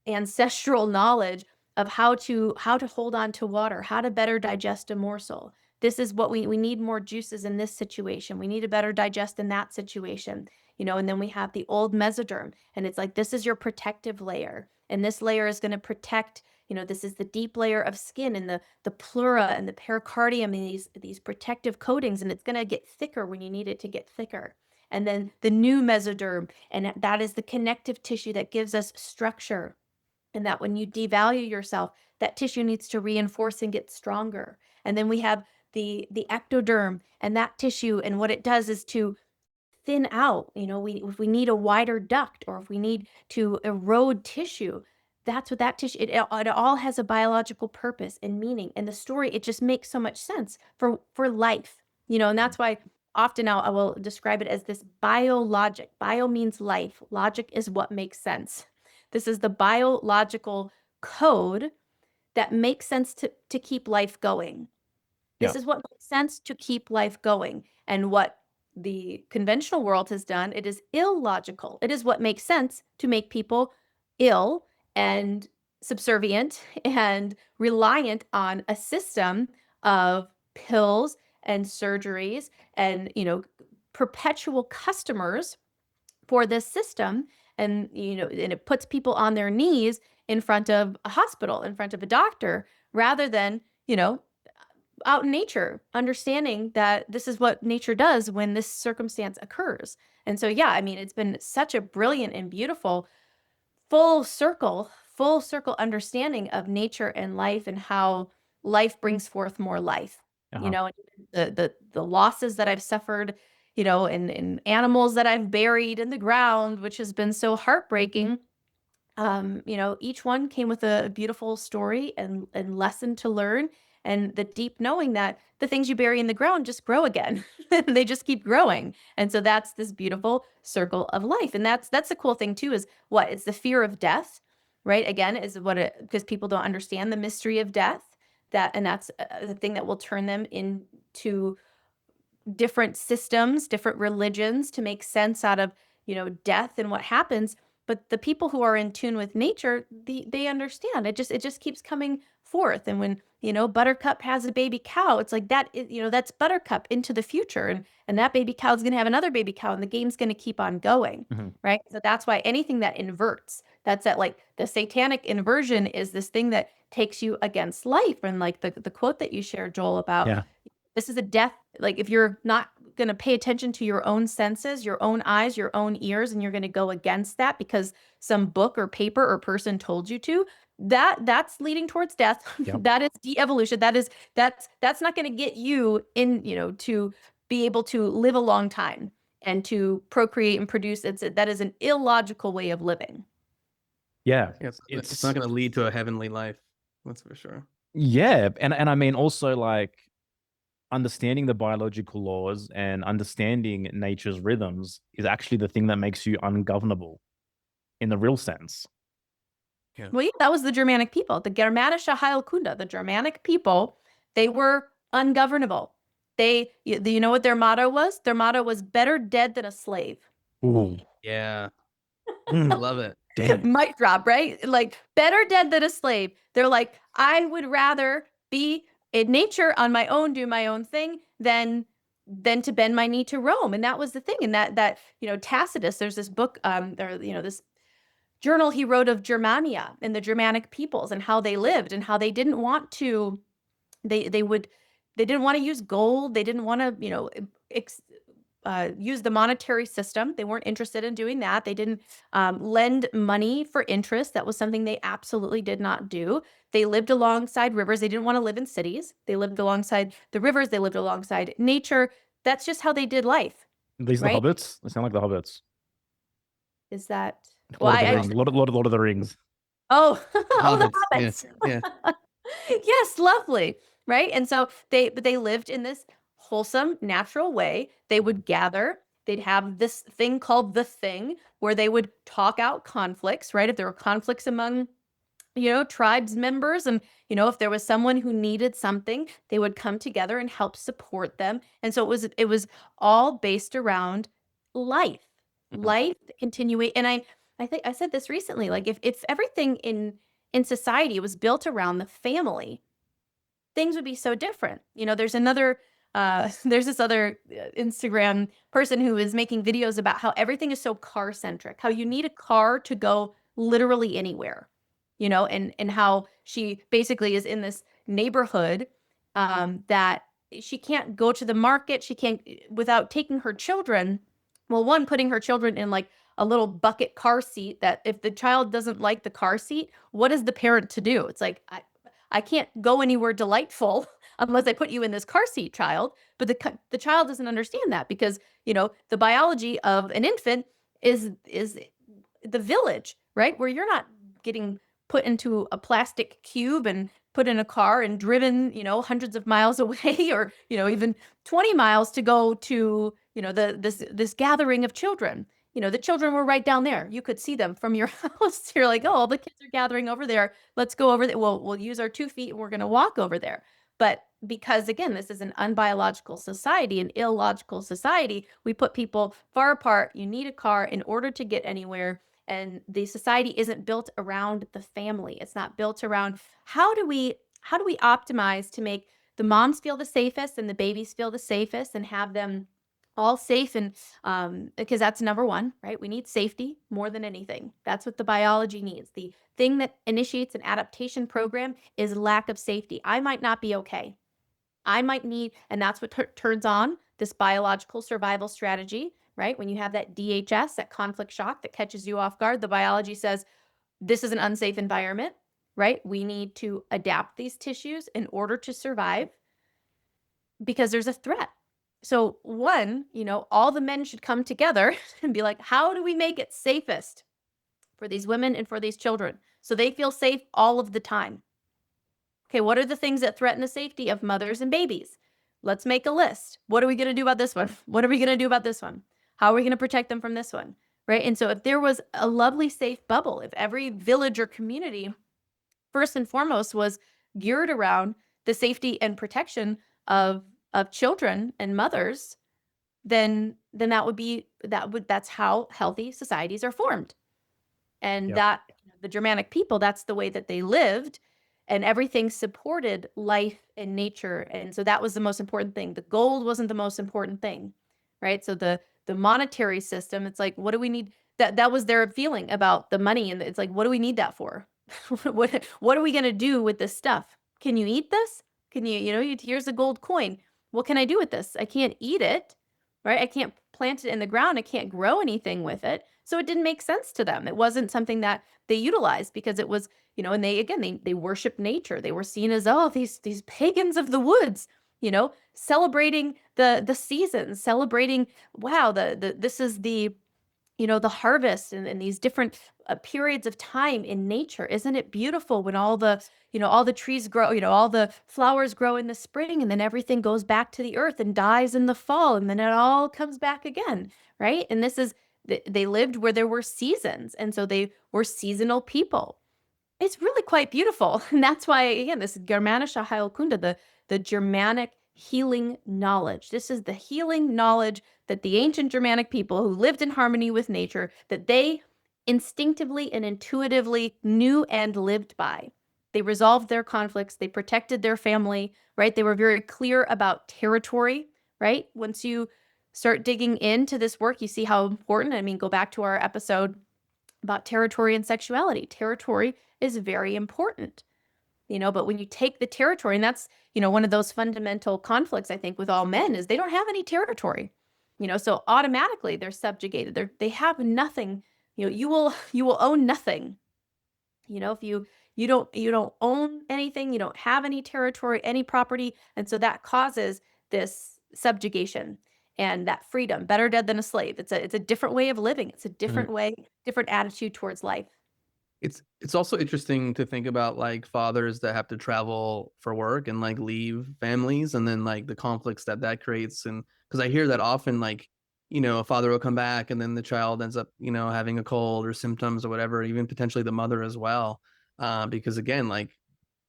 ancestral knowledge of how to hold on to water, how to better digest a morsel. This is what we need more juices in this situation. We need to better digest in that situation, and then we have the old mesoderm, and it's like, this is your protective layer. And this layer is going to protect, this is the deep layer of skin and the pleura and the pericardium and these protective coatings. And it's going to get thicker when you need it to get thicker. And then the new mesoderm, and that is the connective tissue that gives us structure. And that when you devalue yourself, that tissue needs to reinforce and get stronger. And then we have the ectoderm, and that tissue, and what it does is to thin out. If we need a wider duct, or if we need to erode tissue, that's what that tissue, it all has a biological purpose and meaning. And the story, it just makes so much sense for life, and that's why often I will describe it as this biologic. Bio means life. Logic is what makes sense. This is the biological code that makes sense to keep life going. This is what makes sense to keep life going. And what the conventional world has done, it is illogical. It is what makes sense to make people ill and subservient and reliant on a system of pills and surgeries and, perpetual customers for this system. And, and it puts people on their knees in front of a hospital, in front of a doctor, rather than, out in nature, understanding that this is what nature does when this circumstance occurs. And so, it's been such a brilliant and beautiful full circle understanding of nature and life, and how life brings forth more life. And the losses that I've suffered, and animals that I've buried in the ground, which has been so heartbreaking. Each one came with a beautiful story and lesson to learn, and the deep knowing that the things you bury in the ground just grow again. They just keep growing. And so that's this beautiful circle of life. And that's the cool thing too, is what? It's the fear of death, right? Again, is because people don't understand the mystery of death, and that's the thing that will turn them into different systems, different religions, to make sense out of, death and what happens. But the people who are in tune with nature, they understand. It just keeps coming forth. And when, Buttercup has a baby cow, it's like that, that's Buttercup into the future. And that baby cow is going to have another baby cow, and the game's going to keep on going. Right. So that's why anything that inverts, that's that, like, the satanic inversion is this thing that takes you against life. And like the quote that you shared, Joel, about this is a death. Like, if you're not going to pay attention to your own senses, your own eyes, your own ears, and you're going to go against that because some book or paper or person told you to, that's leading towards death. That is de-evolution. That's not going to get you in, to be able to live a long time and to procreate and produce. That is an illogical way of living. Yeah. It's not going to lead to a heavenly life. That's for sure. Yeah, and I mean also like understanding the biological laws and understanding nature's rhythms is actually the thing that makes you ungovernable in the real sense. Well, yeah, that was the Germanic people, the Germanische Heilkunde, the Germanic people. They were ungovernable. You know what their motto was? Their motto was better dead than a slave. Ooh, Yeah, I mm, love it. damn. Mic drop, right? Like better dead than a slave. They're like, I would rather be in nature on my own, do my own thing than to bend my knee to Rome. And that was the thing. And that Tacitus, there's this book, this journal he wrote of Germania and the Germanic peoples and how they lived and how they didn't want to, they didn't want to use gold. They didn't want to, use the monetary system. They weren't interested in doing that. They didn't lend money for interest. That was something they absolutely did not do. They lived alongside rivers. They didn't want to live in cities. They lived alongside the rivers. They lived alongside nature. That's just how they did life. These are the Right? hobbits. They sound like the hobbits. Is that? Lord of the Rings. Lord of the Rings. Oh, the Hobbits, hobbits. yeah. Yes, lovely. Right. And so they lived in this wholesome, natural way. They would gather. They'd have this thing called the thing where they would talk out conflicts, right? If there were conflicts among, tribes members, and, if there was someone who needed something, they would come together and help support them. And so it was all based around life, Mhm. life continuing. And I think I said this recently, like if everything in society was built around the family, things would be so different. There's another, there's this other Instagram person who is making videos about how everything is so car centric, how you need a car to go literally anywhere, and how she basically is in this neighborhood that she can't go to the market. She can't without taking her children. Well, one, putting her children in like a little bucket car seat that if the child doesn't like the car seat, what is the parent to do? It's like, I can't go anywhere delightful unless I put you in this car seat, child. But the child doesn't understand that because, the biology of an infant is the village, right? Where you're not getting put into a plastic cube and put in a car and driven, hundreds of miles away or, even 20 miles to go to, this gathering of children. The children were right down there. You could see them from your house. You're like, oh, all the kids are gathering over there. Let's go over there. We'll use our 2 feet and we're going to walk over there. But because, again, this is an unbiological society, an illogical society, we put people far apart. You need a car in order to get anywhere. And the society isn't built around the family. It's not built around how do we optimize to make the moms feel the safest and the babies feel the safest and have them all safe, and because that's number one, right? We need safety more than anything. That's what the biology needs. The thing that initiates an adaptation program is lack of safety. I might not be okay. I might need, and that's what turns on this biological survival strategy, right? When you have that DHS, that conflict shock that catches you off guard, the biology says this is an unsafe environment, right? We need to adapt these tissues in order to survive because there's a threat. So one, all the men should come together and be like, how do we make it safest for these women and for these children so they feel safe all of the time? Okay, what are the things that threaten the safety of mothers and babies? Let's make a list. What are we going to do about this one? What are we going to do about this one? How are we going to protect them from this one? Right? And so if there was a lovely safe bubble, if every village or community first and foremost was geared around the safety and protection of children and mothers, then that's how healthy societies are formed. And Yep. that the Germanic people, that's the way that they lived, and everything supported life and nature. And so that was the most important thing. The gold wasn't the most important thing, right? So the monetary system, it's like, what do we need? That was their feeling about the money, and it's like, what do we need that for? What are we gonna do with this stuff? Can you eat this? Can here's a gold coin. What can I do with this? I can't eat it, right? I can't plant it in the ground. I can't grow anything with it. So it didn't make sense to them. It wasn't something that they utilized because it was, and they worshiped nature. They were seen as, oh, these pagans of the woods, celebrating the seasons, celebrating, wow, this is the the harvest and these different periods of time in nature. Isn't it beautiful when all the trees grow, all the flowers grow in the spring, and then everything goes back to the earth and dies in the fall, and then it all comes back again, right? And they lived where there were seasons, and so they were seasonal people. It's really quite beautiful. And that's why, again, this Germanische Heilkunde, the Germanic healing knowledge. This is the healing knowledge that the ancient Germanic people who lived in harmony with nature, that they instinctively and intuitively knew and lived by. They resolved their conflicts. They protected their family, right? They were very clear about territory, right? Once you start digging into this work, you see how important. I mean, go back to our episode about territory and sexuality. Territory is very important, but when you take the territory, and that's, one of those fundamental conflicts, I think, with all men is they don't have any territory, so automatically they're subjugated. They have nothing, you will own nothing, if you don't own anything, you don't have any territory, any property. And so that causes this subjugation and that freedom. Better dead than a slave. It's a different way of living. It's a different way, different attitude towards life. It's also interesting to think about like fathers that have to travel for work and like leave families, and then like the conflicts that creates. And because I hear that often, like, a father will come back and then the child ends up, having a cold or symptoms or whatever, even potentially the mother as well. Because again, like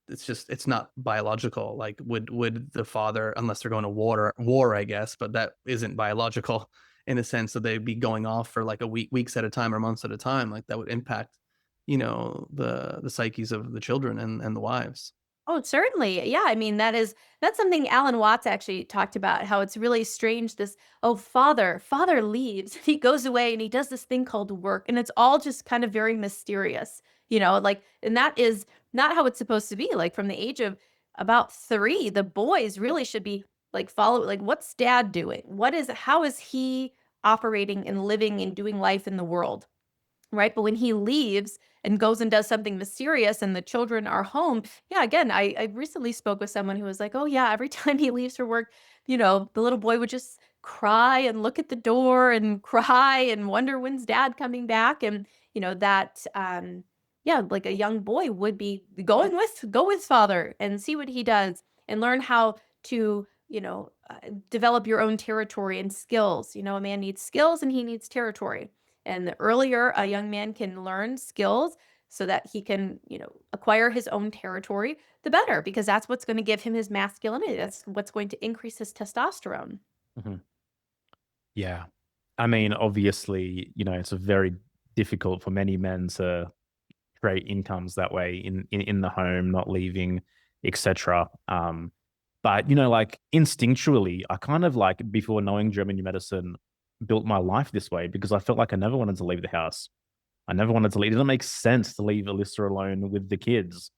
it's not biological. Like would the father, unless they're going to war, I guess, but that isn't biological in a sense that they'd be going off for like weeks at a time or months at a time. Like that would impact, the psyches of the children and the wives. Oh, certainly. Yeah. I mean, that's something Alan Watts actually talked about, how it's really strange. Father leaves, he goes away and he does this thing called work. And it's all just kind of very mysterious, like, and that is not how it's supposed to be. Like from the age of about 3, the boys really should be like like, what's dad doing? How is he operating and living and doing life in the world? Right. But when he leaves and goes and does something mysterious and the children are home. Yeah. Again, I recently spoke with someone who was like, oh, yeah, every time he leaves for work, the little boy would just cry and look at the door and cry and wonder when's dad coming back. And, yeah, like a young boy would be go with father and see what he does and learn how to, develop your own territory and skills. A man needs skills and he needs territory. And the earlier a young man can learn skills so that he can, acquire his own territory, the better, because that's what's going to give him his masculinity. That's what's going to increase his testosterone. Mhm. Yeah. I mean, obviously, it's a very difficult for many men to create incomes that way in the home, not leaving, etc. But like instinctually, I kind of like before knowing German medicine, built my life this way because I felt like I never wanted to leave the house. I never wanted to leave. It doesn't make sense to leave Alyssa alone with the kids.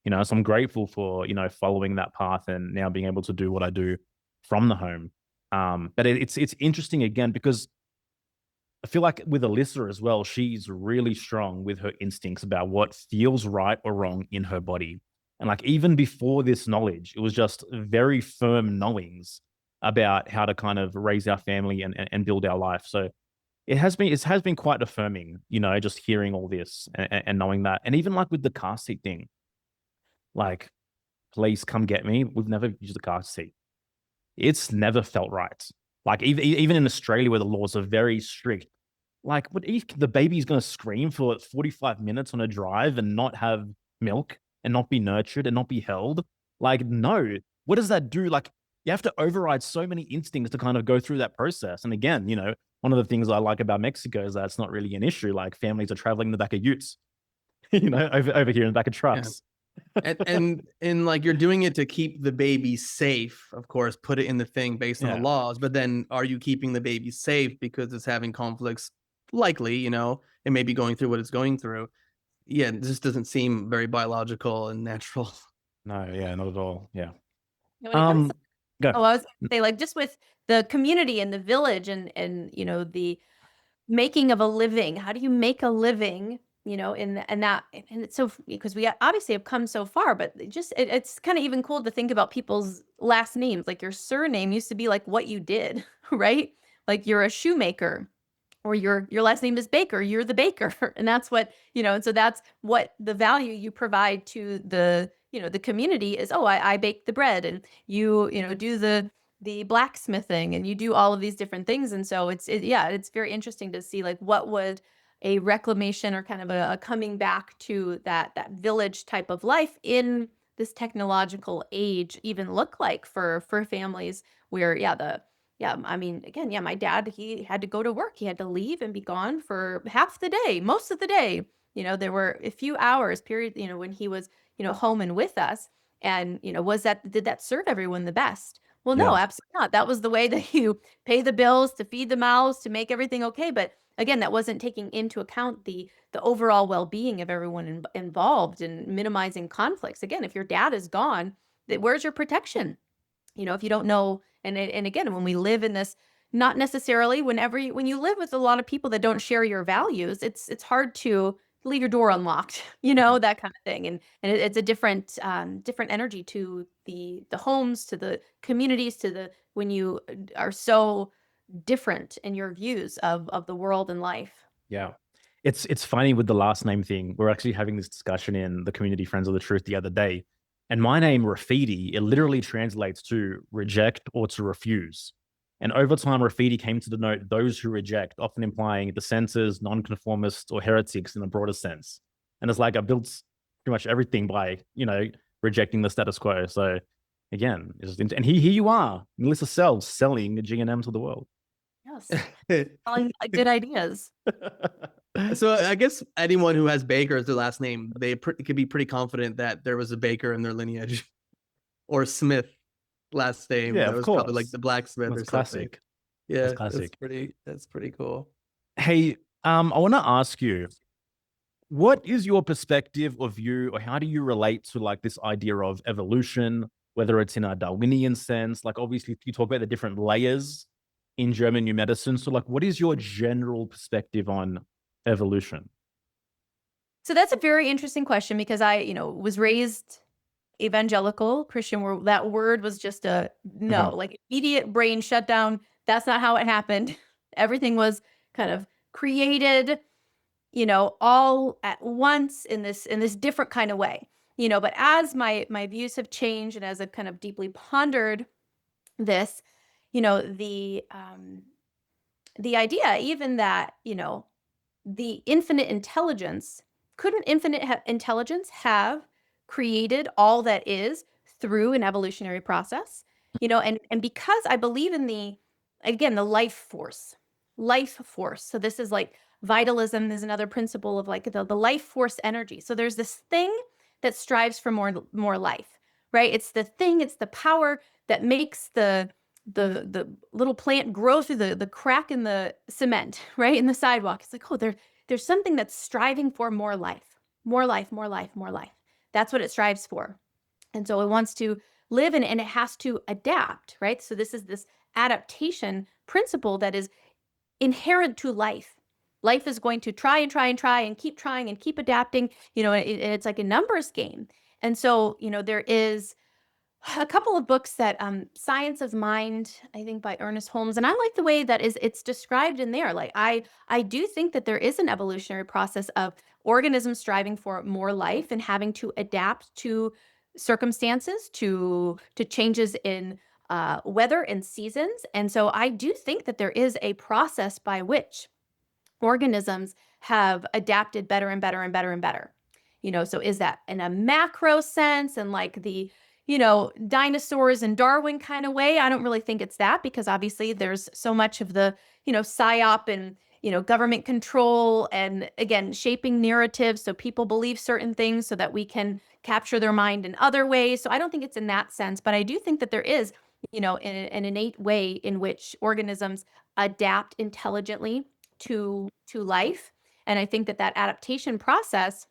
So I'm grateful for, following that path and now being able to do what I do from the home. But it's interesting again because I feel like with Alyssa as well, she's really strong with her instincts about what feels right or wrong in her body. And like even before this knowledge, it was just very firm knowings about how to kind of raise our family and build our life. So it has been quite affirming, just hearing all this and knowing that. And even like with the car seat thing, like, please come get me. We've never used a car seat. It's never felt right. Like even in Australia where the laws are very strict, like what if the baby's going to scream for 45 minutes on a drive and not have milk and not be nurtured and not be held? Like, no. What does that do? Like, you have to override so many instincts to kind of go through that process. And again, one of the things I like about Mexico is that it's not really an issue. Like families are traveling in the back of utes, over here in the back of trucks. and like you're doing it to keep the baby safe, of course, put it in the thing based on the laws, but then are you keeping the baby safe because it's having conflicts likely, and maybe going through what it's going through? Yeah, this doesn't seem very biological and natural. No, yeah, not at all. Yeah. When it comes Go. I was gonna say, like, just with the community and the village and the making of a living. How do you make a living, in that, and it's so, because we obviously have come so far, but it's kind of even cool to think about people's last names. Like your surname used to be like what you did, right? Like you're a shoemaker, or your last name is Baker, you're the baker. And that's what, and so that's what the value you provide to the, the community is, oh, I bake the bread, and you do the blacksmithing, and you do all of these different things. And so it's very interesting to see like what would a reclamation or kind of a coming back to that village type of life in this technological age even look like for families where, I mean, again, my dad, he had to go to work. He had to leave and be gone for half the day, most of the day. There were a few hours period, when he was, home and with us. And, did that serve everyone the best? Well, no, Yeah. absolutely not. That was the way that you pay the bills, to feed the mouths, to make everything okay. But again, that wasn't taking into account the overall well-being of everyone involved, and minimizing conflicts. Again, if your dad is gone, where's your protection? If you don't know, and again, when we live in this, not necessarily when you live with a lot of people that don't share your values, it's hard to leave your door unlocked, that kind of thing. And it's a different energy to the homes, to the communities, to the, when you are so different in your views of the world and life. Yeah. It's funny with the last name thing. We're actually having this discussion in the community Friends of the Truth the other day. And my name, Rafidi, it literally translates to reject or to refuse. And over time, Rafidi came to denote those who reject, often implying dissenters, nonconformists, or heretics in a broader sense. And it's like I built pretty much everything by, rejecting the status quo. So again, and here you are, Melissa Sells, selling G&M to the world. Yes. Selling good ideas. So I guess anyone who has Baker as their last name, they could be pretty confident that there was a Baker in their lineage, or Smith last name. Yeah, that of was probably like course. the blacksmith That's or something. classic. Yeah, That's classic. That's pretty cool. Hey, I want to ask you, what is your perspective of you, or how do you relate to like this idea of evolution, whether it's in a Darwinian sense? Like obviously you talk about the different layers in German new medicine. So like, what is your general perspective on evolution? So that's a very interesting question, because I, was raised evangelical Christian, where that word was just a no, like immediate brain shutdown. That's not how it happened. Everything was kind of created, all at once in this different kind of way. But as my views have changed, and as I've kind of deeply pondered this, the idea even that, the infinite intelligence, couldn't intelligence have created all that is through an evolutionary process? And because I believe in the life force. So this is like vitalism is another principle of like the life force energy. So there's this thing that strives for more life, right? It's the power that makes the little plant grow through the crack in the cement, right, in the sidewalk. It's like, oh, there's something that's striving for more life, more life, more life, more life. That's what it strives for. And so it wants to live and it has to adapt, right? So this is this adaptation principle that is inherent to life. Life is going to try and try and try and keep trying and keep adapting, and it's like a numbers game. And so, there is a couple of books that Science of Mind, I think by Ernest Holmes, and I like the way that it's described in there. Like I do think that there is an evolutionary process of organisms striving for more life and having to adapt to circumstances, to changes in weather and seasons. And so I do think that there is a process by which organisms have adapted better and better and better and better. So is that in a macro sense and like the, dinosaurs and Darwin kind of way? I don't really think it's that, because obviously there's so much of the, psyop and, government control, and again, shaping narratives so people believe certain things so that we can capture their mind in other ways. So I don't think it's in that sense, but I do think that there is, an innate way in which organisms adapt intelligently to life. And I think that adaptation process,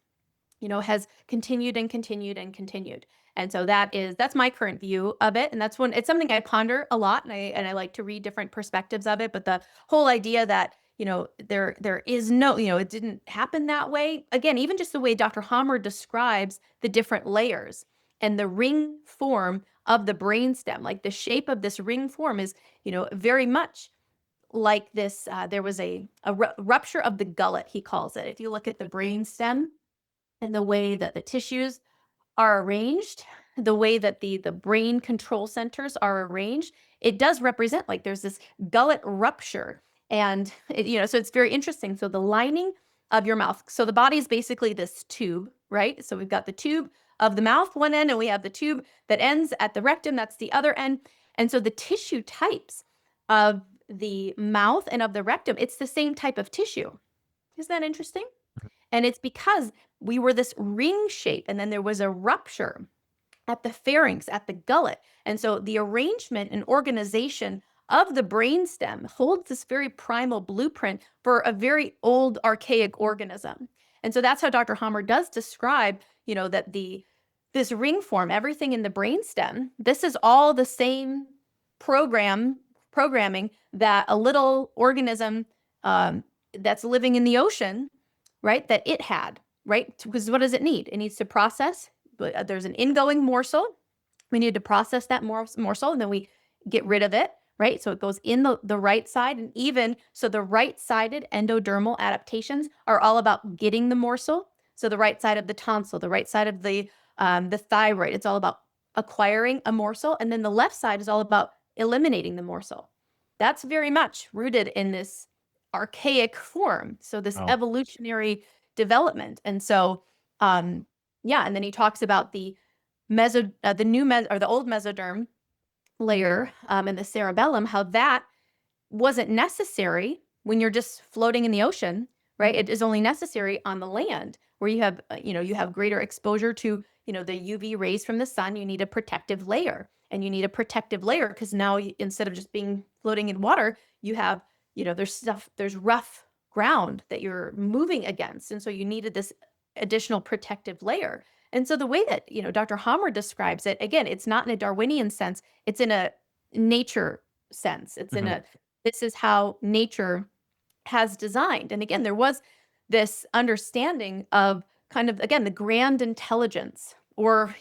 has continued and continued and continued. And so that's my current view of it. And it's something I ponder a lot, and I like to read different perspectives of it. But the whole idea that, there is no, it didn't happen that way. Again, even just the way Dr. Hammer describes the different layers and the ring form of the brainstem, like the shape of this ring form is, very much like this, there was a rupture of the gullet, he calls it. If you look at the brain stem and the way that the tissues are arranged, the way that the brain control centers are arranged, it does represent like there's this gullet rupture. And so it's very interesting. So the lining of your mouth. So the body is basically this tube, right? So we've got the tube of the mouth, one end, and we have the tube that ends at the rectum, that's the other end. And so the tissue types of the mouth and of the rectum, it's the same type of tissue. Isn't that interesting? And it's because we were this ring shape, and then there was a rupture at the pharynx, at the gullet. And so the arrangement and organization of the brainstem holds this very primal blueprint for a very old, archaic organism. And so that's how Dr. Hammer does describe, that this ring form, everything in the brainstem, this is all the same programming that a little organism that's living in the ocean, right, that it had, right? Because what does it need? It needs to process, but there's an ingoing morsel. We need to process that morsel, and then we get rid of it, right? So it goes in the right side, and even so the right-sided endodermal adaptations are all about getting the morsel. So the right side of the tonsil, the right side of the thyroid, it's all about acquiring a morsel, and then the left side is all about eliminating the morsel. That's very much rooted in this archaic form. So this evolutionary development. And so, and then he talks about the old mesoderm layer in the cerebellum, how that wasn't necessary when you're just floating in the ocean, right? It is only necessary on the land where you have, you have greater exposure to, the UV rays from the sun. You need a protective layer, and you need a protective layer because now instead of just being floating in water, you have, there's rough ground that you're moving against. And so you needed this additional protective layer. And so the way that, Dr. Hammer describes it, again, it's not in a Darwinian sense, it's in a nature sense. It's in this is how nature has designed. And again, there was this understanding of kind of, again, the grand intelligence or,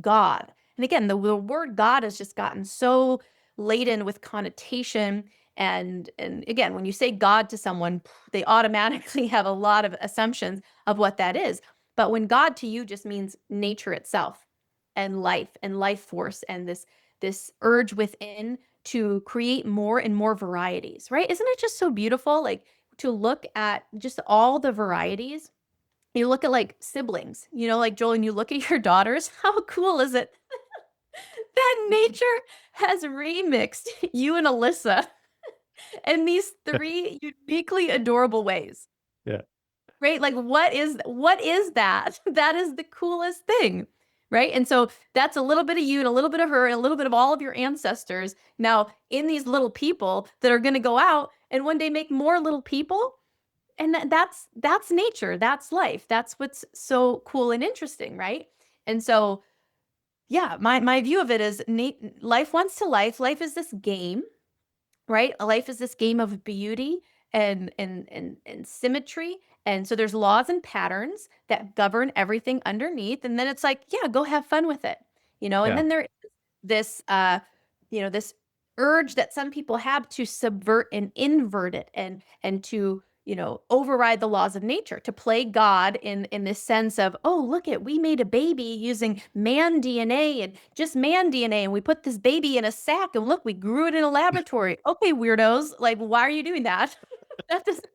God. And again, the word God has just gotten so laden with connotation. And again, when you say God to someone, they automatically have a lot of assumptions of what that is. But when God to you just means nature itself and life force and this urge within to create more and more varieties, right? Isn't it just so beautiful? Like to look at just all the varieties. You look at like siblings, like Joel, and you look at your daughters. How cool is it that nature has remixed you and Alyssa in these three uniquely adorable ways? Yeah. Right? Like what is that? That is the coolest thing. Right? And so that's a little bit of you and a little bit of her and a little bit of all of your ancestors now in these little people that are going to go out and one day make more little people. And that's nature. That's life. That's what's so cool and interesting, right? And so, yeah, my view of it is life wants to life. Life is this game, right? Life is this game of beauty and symmetry. And so there's laws and patterns that govern everything underneath. And then it's like, yeah, go have fun with it, and then there is this, this urge that some people have to subvert and invert it and to, override the laws of nature, to play God in this sense of, oh, look we made a baby using man DNA and just man DNA. And we put this baby in a sack and look, we grew it in a laboratory. Okay, weirdos. Like, why are you doing that? That doesn't,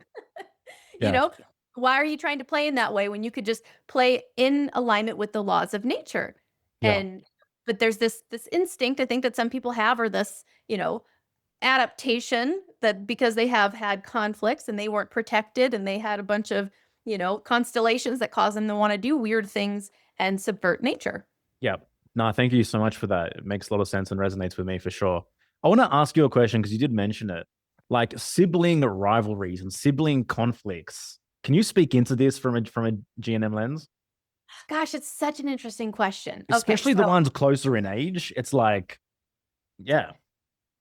why are you trying to play in that way when you could just play in alignment with the laws of nature? Yeah. But there's this instinct, I think, that some people have, or this, adaptation that because they have had conflicts and they weren't protected and they had a bunch of, constellations that cause them to want to do weird things and subvert nature. Yeah. No, thank you so much for that. It makes a lot of sense and resonates with me for sure. I want to ask you a question because you did mention it, like sibling rivalries and sibling conflicts. Can you speak into this from a GNM lens? Gosh, it's such an interesting question. Especially the ones closer in age. It's like, yeah.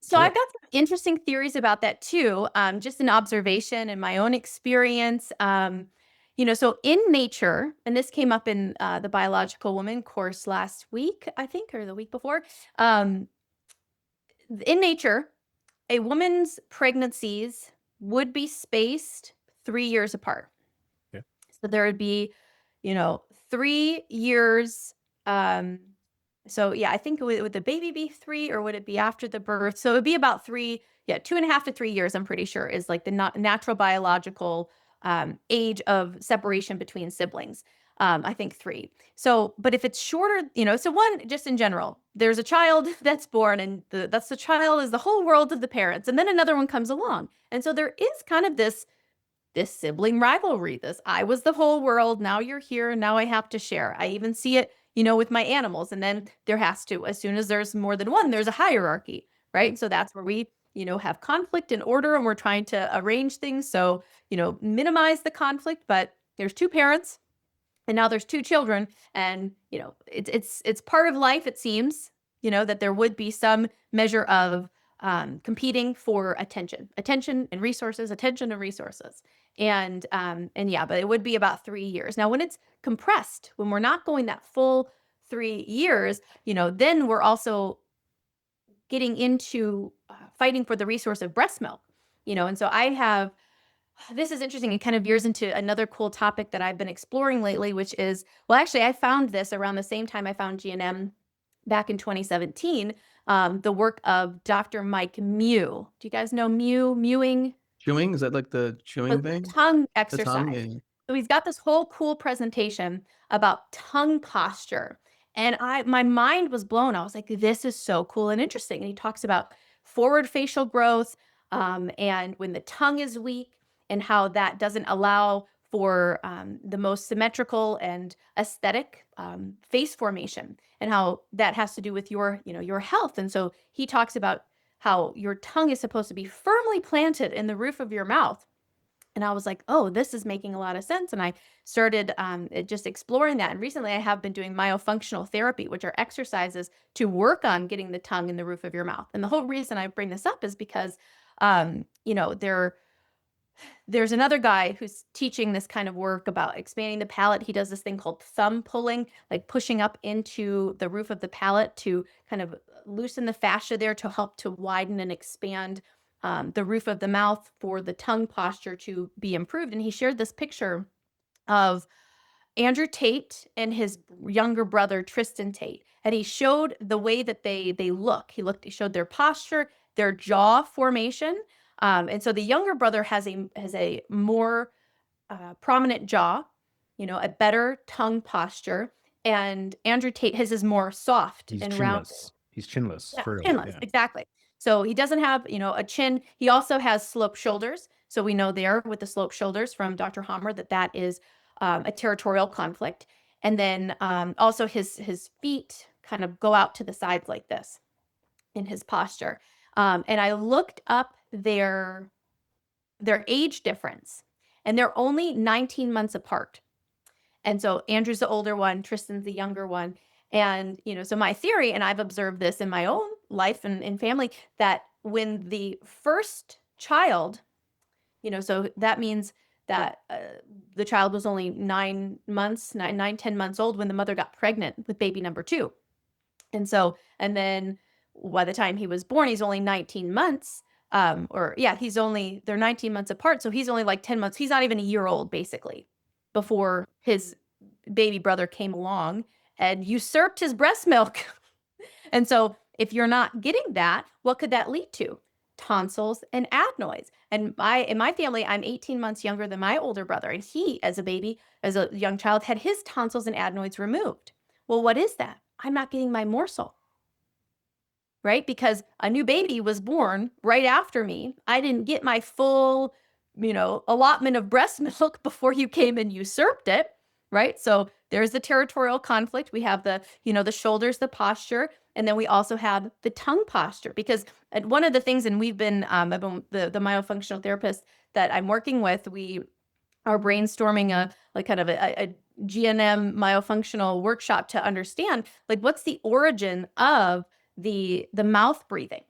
So I've got some interesting theories about that too. Just an observation and my own experience. So in nature, and this came up in the biological woman course last week, I think, or the week before. In nature, a woman's pregnancies would be spaced 3 years apart. Okay. So there would be, 3 years. So yeah, I think would the baby be 3 or would it be after the birth? So it would be about 3, 2.5 to 3 years, I'm pretty sure, is like the natural biological age of separation between siblings. I think 3. So, but if it's shorter, so one, just in general, there's a child that's born and that's the child is the whole world of the parents. And then another one comes along. And so there is kind of this sibling rivalry, this I was the whole world, now you're here, now I have to share. I even see it, with my animals. And then there has to, as soon as there's more than one, there's a hierarchy, right? So that's where we, have conflict and order, and we're trying to arrange things. So, minimize the conflict, but there's 2 parents and now there's 2 children, and, it's part of life, it seems, that there would be some measure of competing for attention and resources, And yeah, but it would be about 3 years. Now, when it's compressed, when we're not going that full 3 years, then we're also getting into fighting for the resource of breast milk, and so this is interesting. It kind of veers into another cool topic that I've been exploring lately, which is, well, actually, I found this around the same time I found GNM back in 2017, the work of Dr. Mike Mew. Do you guys know mewing? Chewing? Is that like the chewing The thing? tongue The exercise. tongue? Yeah. So he's got this whole cool presentation about tongue posture. And my mind was blown. I was like, this is so cool and interesting. And he talks about forward facial growth, and when the tongue is weak, and how that doesn't allow for the most symmetrical and aesthetic face formation, and how that has to do with your health. And so he talks about how your tongue is supposed to be firmly planted in the roof of your mouth. And I was like, oh, this is making a lot of sense. And I started just exploring that. And recently I have been doing myofunctional therapy, which are exercises to work on getting the tongue in the roof of your mouth. And the whole reason I bring this up is because, there's another guy who's teaching this kind of work about expanding the palate. He does this thing called thumb pulling, like pushing up into the roof of the palate to kind of loosen the fascia there to help to widen and expand the roof of the mouth for the tongue posture to be improved. And he shared this picture of Andrew Tate and his younger brother, Tristan Tate. And he showed the way that they look. He showed their posture, their jaw formation. And so the younger brother has a more prominent jaw, a better tongue posture. And Andrew Tate, his is more soft He's and chinless. rounded. He's chinless. Yeah, For real. chinless, Yeah. exactly. So he doesn't have, a chin. He also has sloped shoulders. So we know there with the sloped shoulders from Dr. Hammer that is a territorial conflict. And then also his feet kind of go out to the sides like this in his posture. And I looked up their age difference, and they're only 19 months apart. And so Andrew's the older one, Tristan's the younger one. And, so my theory, and I've observed this in my own life and in family, that when the first child, so that means that the child was only 10 months old when the mother got pregnant with baby number 2. And so, and then by the time he was born, he's only 19 months. They're 19 months apart. So he's only like 10 months. He's not even a year old, basically, before his baby brother came along and usurped his breast milk. And so if you're not getting that, what could that lead to? Tonsils and adenoids. And in my family, I'm 18 months younger than my older brother. And he, as a young child, had his tonsils and adenoids removed. Well, what is that? I'm not getting my morsel, right? Because a new baby was born right after me. I didn't get my full, allotment of breast milk before you came and usurped it, right? So there's the territorial conflict. We have the shoulders, the posture, and then we also have the tongue posture. Because one of the things, and I've been the myofunctional therapist that I'm working with, we are brainstorming a GNM myofunctional workshop to understand, like, what's the origin of the mouth breathing,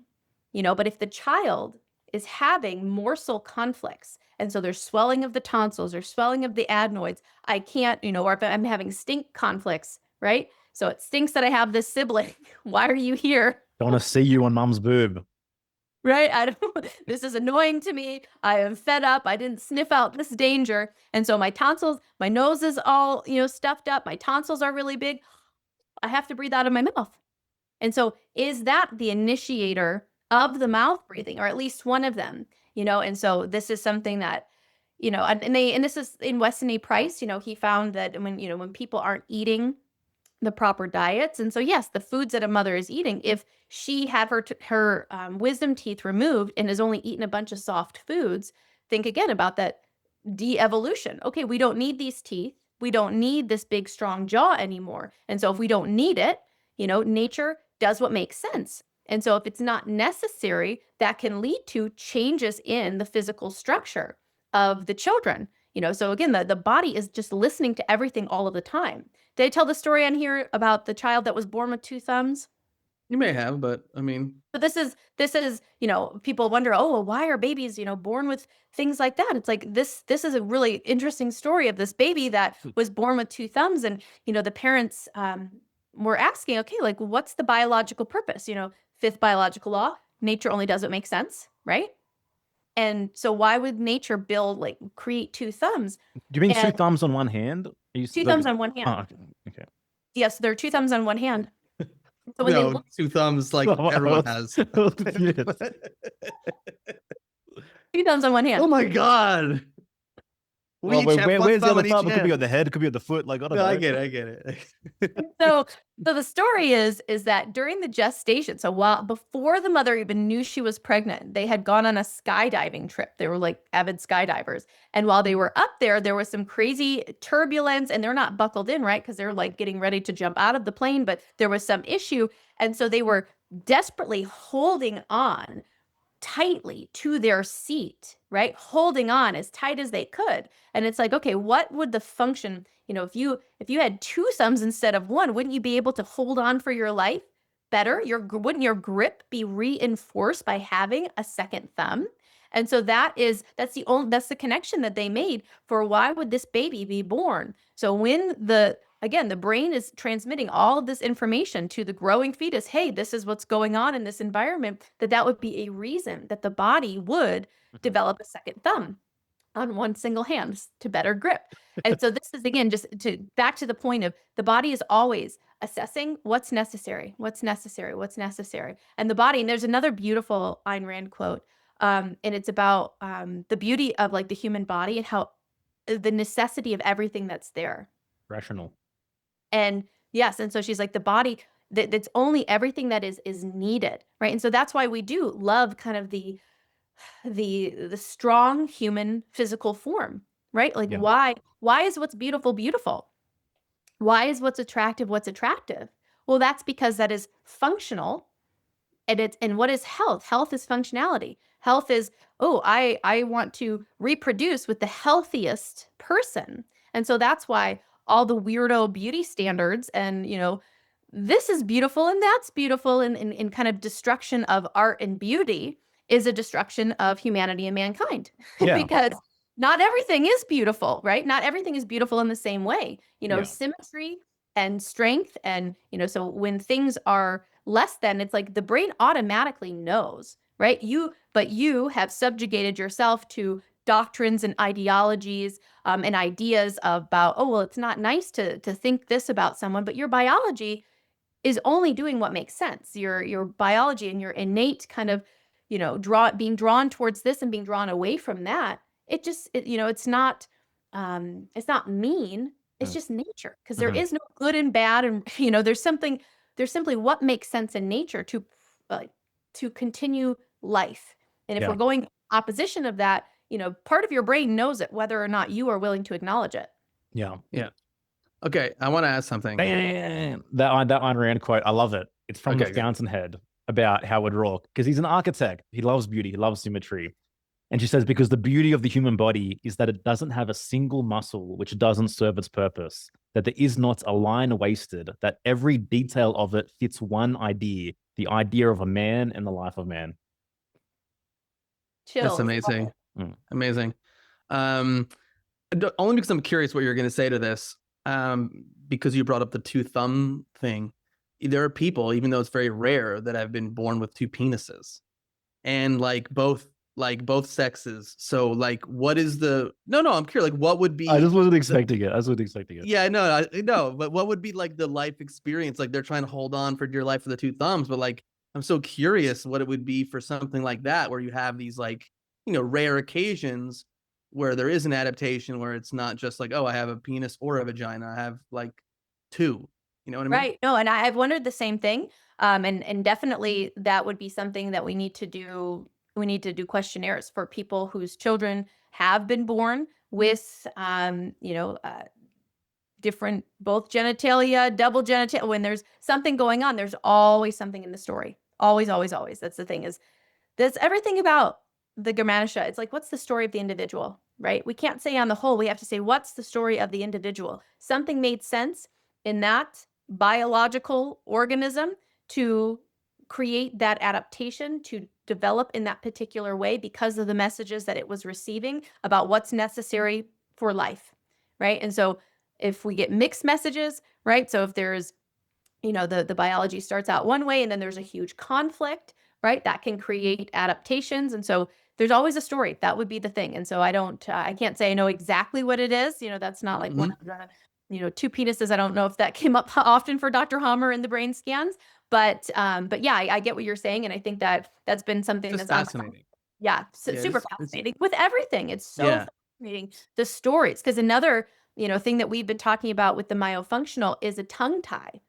but if the child is having morsel conflicts, and so there's swelling of the tonsils or swelling of the adenoids, I can't, or if I'm having stink conflicts, right? So it stinks that I have this sibling. Why are you here? Don't want to see you on mum's boob. right? I don't, this is annoying to me. I am fed up. I didn't sniff out this danger. And so my tonsils, my nose is all, stuffed up. My tonsils are really big. I have to breathe out of my mouth. And so is that the initiator of the mouth breathing, or at least one of them, And so this is something that, and this is in Weston A. Price, he found that when people aren't eating the proper diets. And so, yes, the foods that a mother is eating, if she had her wisdom teeth removed and has only eaten a bunch of soft foods, think again about that de-evolution. Okay, we don't need these teeth. We don't need this big, strong jaw anymore. And so if we don't need it, nature does what makes sense. And so if it's not necessary, that can lead to changes in the physical structure of the children. So again, the body is just listening to everything all of the time. Did I tell the story on here about the child that was born with 2 thumbs? You may have, but I mean, But this is, people wonder, oh, well, why are babies, born with things like that? It's like this is a really interesting story of this baby that was born with 2 thumbs. And, the parents were asking, okay, like, what's the biological purpose? Fifth biological law, nature only does what makes sense, right? And so why would nature create 2 thumbs? Do you mean 2 And thumbs on one hand? 2 thumbs on one hand. Oh, okay. Yes, there are 2 thumbs on one hand. So when they no, look, 2 thumbs like Oh, everyone has. 2 thumbs on one hand. Oh my god. Well, We each have one where's the thumb other on thumb? each It could be hand. on the head, it could be on the foot. Like, I don't No, know. I get it. So the story is that during the gestation, so before the mother even knew she was pregnant, they had gone on a skydiving trip. They were like avid skydivers. And while they were up there was some crazy turbulence, and they're not buckled in, right? Because they're like getting ready to jump out of the plane, but there was some issue. And so they were desperately holding on tightly to their seat, right? Holding on as tight as they could. And it's like, okay, what would the function, if you had 2 thumbs instead of 1, wouldn't you be able to hold on for your life better? Wouldn't your grip be reinforced by having a second thumb? And so that's the connection that they made for why would this baby be born? So when the brain is transmitting all of this information to the growing fetus, hey, this is what's going on in this environment, that would be a reason that the body would develop a second thumb on one single hand to better grip. And so this is, again, just back to the point of the body is always assessing what's necessary. And the body, and there's another beautiful Ayn Rand quote, and it's about the beauty of like the human body and how the necessity of everything that's there. Rational. And yes, and so she's like, the body, that's only everything that is needed, right? And so that's why we do love kind of the strong human physical form, right? Like, Yeah. why is what's beautiful beautiful? Why is what's attractive attractive? Well, that's because that is functional. And what is health? Health is functionality. Health is, oh, I want to reproduce with the healthiest person. And so that's why all the weirdo beauty standards and, this is beautiful and that's beautiful and kind of destruction of art and beauty is a destruction of humanity and mankind. Yeah. Because not everything is beautiful, right? Not everything is beautiful in the same way. Yeah. Symmetry and strength and, so when things are less than, it's like the brain automatically knows, right? But you have subjugated yourself to doctrines and ideologies and ideas about, oh, well, it's not nice to think this about someone, but your biology is only doing what makes sense. Your biology and your innate kind of, being drawn towards this and being drawn away from that. It's not mean. It's just nature, because there is no good and bad, and there's simply what makes sense in nature to continue life. And if we're going opposition of that, part of your brain knows it, whether or not you are willing to acknowledge it. Yeah. Okay, I want to ask something. That Ayn Rand quote, I love it. It's from The Fountainhead about Howard Rourke, because he's an architect. He loves beauty. He loves symmetry. And she says, because the beauty of the human body is that it doesn't have a single muscle which doesn't serve its purpose, that there is not a line wasted, that every detail of it fits one idea, the idea of a man and the life of man. Chills. That's amazing. Amazing. Only because I'm curious what you're going to say to this, because you brought up the 2 thumb thing. There are people, even though it's very rare, that have been born with 2 penises. and both sexes. So like, what is the no? I'm curious. Like, what would be? I just wasn't expecting it. I wasn't expecting it. Yeah, no, but what would be like the life experience? Like they're trying to hold on for dear life for the two thumbs, but like I'm so curious what it would be for something like that, where you have these like, rare occasions where there is an adaptation where it's not just like, oh, I have a penis or a vagina. I have like two. You know what I mean? Right. No, and I've wondered the same thing. And definitely that would be something that we need to do. We need to do questionnaires for people whose children have been born with, different, both genitalia, double genitalia. When there's something going on, there's always something in the story. Always, always, always. That's the thing, is that's everything about the Germanische. It's like, what's the story of the individual, right? We can't say on the whole, we have to say, what's the story of the individual? Something made sense in that biological organism to create that adaptation, to develop in that particular way because of the messages that it was receiving about what's necessary for life, right? And so if we get mixed messages, right? So if there's, the biology starts out one way and then there's a huge conflict, right? That can create adaptations. And so there's always a story. That would be the thing. And so I can't say I know exactly what it is. That's not like one of the, two penises. I don't know if that came up often for Dr. Hammer in the brain scans, but yeah, I get what you're saying. And I think that that's been something Just that's fascinating. Yeah, Yeah, super fascinating with everything. It's so Yeah. fascinating. The stories, because another, thing that we've been talking about with the myofunctional is a tongue tie.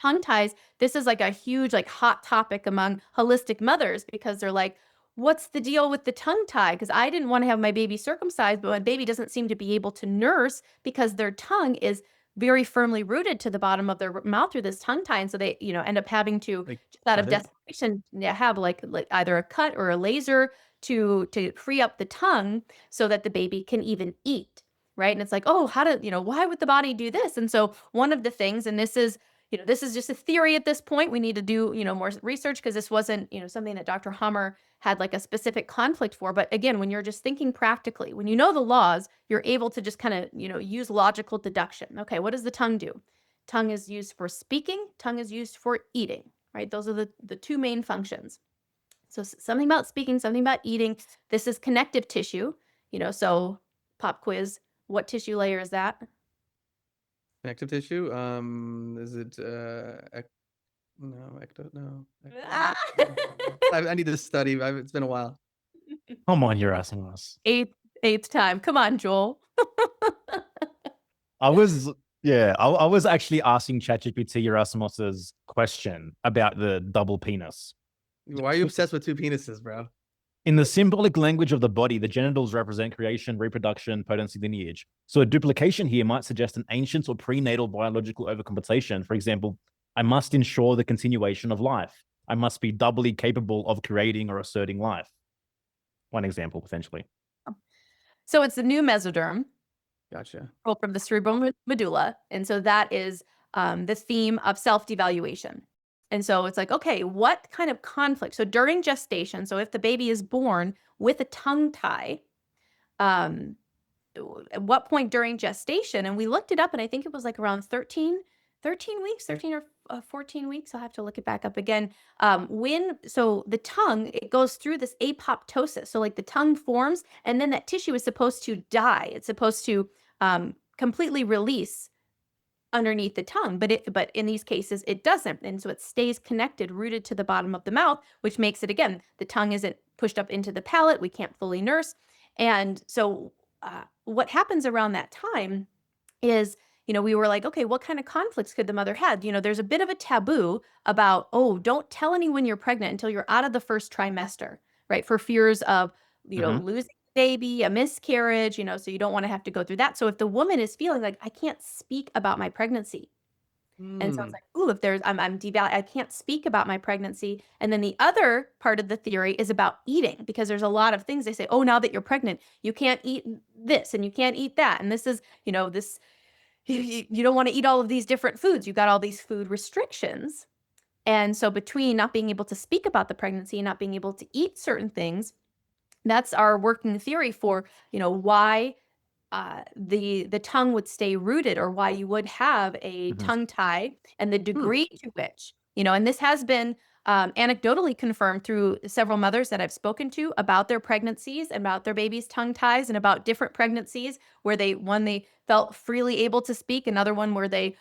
Tongue ties, this is like a huge, like hot topic among holistic mothers, because they're like, what's the deal with the tongue tie? Because I didn't want to have my baby circumcised, but my baby doesn't seem to be able to nurse because their tongue is very firmly rooted to the bottom of their mouth through this tongue tie. And so they, end up having to, Like, out of cut it? desperation, have like either a cut or a laser to free up the tongue so that the baby can even eat. Right. And it's like, oh, why would the body do this? And so one of the things, and this is just a theory at this point. We need to do, more research, because this wasn't, something that Dr. Hammer had like a specific conflict for. But again, when you're just thinking practically, when you know the laws, you're able to just kind of, use logical deduction. Okay, what does the tongue do? Tongue is used for speaking. Tongue is used for eating, right? Those are the two main functions. So something about speaking, something about eating. This is connective tissue, so pop quiz, what tissue layer is that? Connective tissue. Is it no, no. Ah! I need to study. It's been a while. Come on, you're asking us. Eighth time. Come on, Joel. I was actually asking ChatGPT Erasmus's question about the double penis. Why are you obsessed with two penises, bro? In the symbolic language of the body, the genitals represent creation, reproduction, potency, lineage. So a duplication here might suggest an ancient or prenatal biological overcompensation. For example, I must ensure the continuation of life. I must be doubly capable of creating or asserting life. One example, potentially. So it's the new mesoderm. Gotcha. From the cerebral medulla. And so that is the theme of self-devaluation. And so it's like, okay, what kind of conflict? So during gestation, so if the baby is born with a tongue tie, at what point during gestation? And we looked it up, and I think it was like around 13 weeks, 13 or 14 weeks. I'll have to look it back up again. So the tongue, it goes through this apoptosis. So like the tongue forms, and then that tissue is supposed to die. It's supposed to completely release underneath the tongue, but in these cases it doesn't, and so it stays connected, rooted to the bottom of the mouth, which makes it, again, the tongue isn't pushed up into the palate. We can't fully nurse, and so what happens around that time is, we were like, okay, what kind of conflicts could the mother have? There's a bit of a taboo about, oh, don't tell anyone you're pregnant until you're out of the first trimester, right? For fears of, losing baby, a miscarriage, so you don't want to have to go through that. So if the woman is feeling like, I can't speak about my pregnancy, and so it's like, ooh, if there's, I can't speak about my pregnancy. And then the other part of the theory is about eating, because there's a lot of things they say, oh, now that you're pregnant, you can't eat this and you can't eat that. And this is, this, you don't want to eat all of these different foods. You got all these food restrictions. And so between not being able to speak about the pregnancy and not being able to eat certain things, that's our working theory for, why the tongue would stay rooted, or why you would have a tongue tie, and the degree to which, and this has been anecdotally confirmed through several mothers that I've spoken to about their pregnancies and about their baby's tongue ties and about different pregnancies where they felt freely able to speak, another one where they,